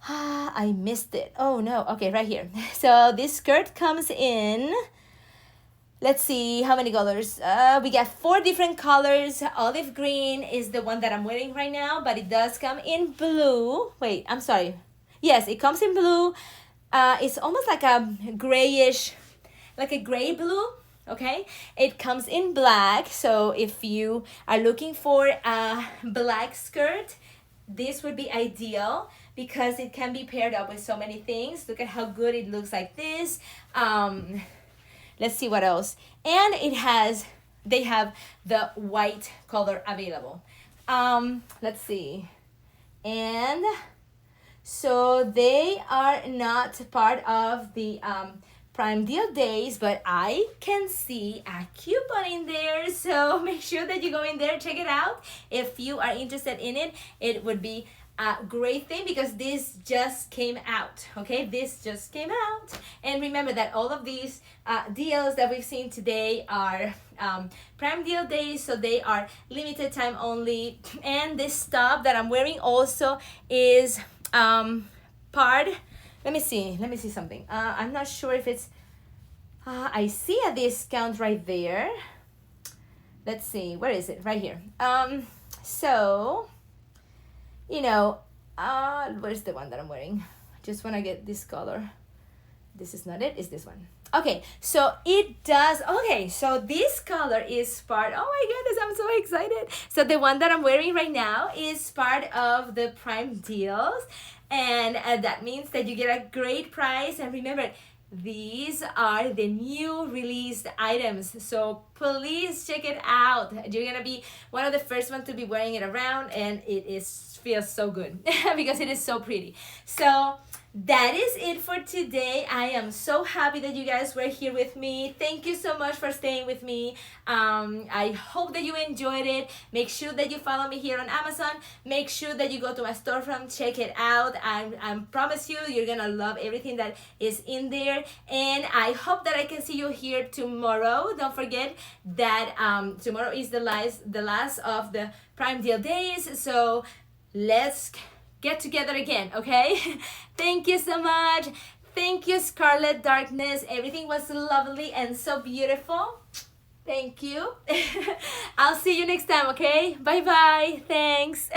I missed it. Oh no, okay, right here. So this skirt comes in, let's see how many colors. We got 4 different colors. Olive green is the one that I'm wearing right now, but it does come in blue. Wait, I'm sorry. Yes, it comes in blue, It's almost like a grayish, like a gray blue. Okay, it comes in black, so if you are looking for a black skirt, this would be ideal because it can be paired up with so many things. Look at how good it looks like this. Let's see what else. And they have the white color available. Let's see. And so they are not part of the Prime Deal days, but I can see a coupon in there. So make sure that you go in there, check it out. If you are interested in it, it would be a great thing because this just came out. Okay, this just came out. And remember that all of these deals that we've seen today are Prime Deal days, so they are limited time only. And this top that I'm wearing also is part. Let me see something. I'm not sure if it's I see a discount right there. Let's see, where is it? Right here. So you know, where's the one that I'm wearing? Just want to get this color. This is not it, it's this one. Okay, so it does, okay, so this color is part, oh my goodness, I'm so excited. So the one that I'm wearing right now is part of the Prime Deals, and that means that you get a great price. And remember, these are the new released items, so please check it out. You're gonna be one of the first ones to be wearing it around, and feels so good because it is so pretty. So that is it for today. I am so happy that you guys were here with me. Thank you so much for staying with me. I hope that you enjoyed it. Make sure that you follow me here on Amazon. Make sure that you go to my storefront, check it out. I promise you, you're gonna love everything that is in there. And I hope that I can see you here tomorrow. Don't forget that tomorrow is the last of the Prime Deal days. So let's get together again, okay? Thank you so much. Thank you, Scarlet Darkness. Everything was lovely and so beautiful. Thank you. I'll see you next time, okay? Bye-bye. Thanks.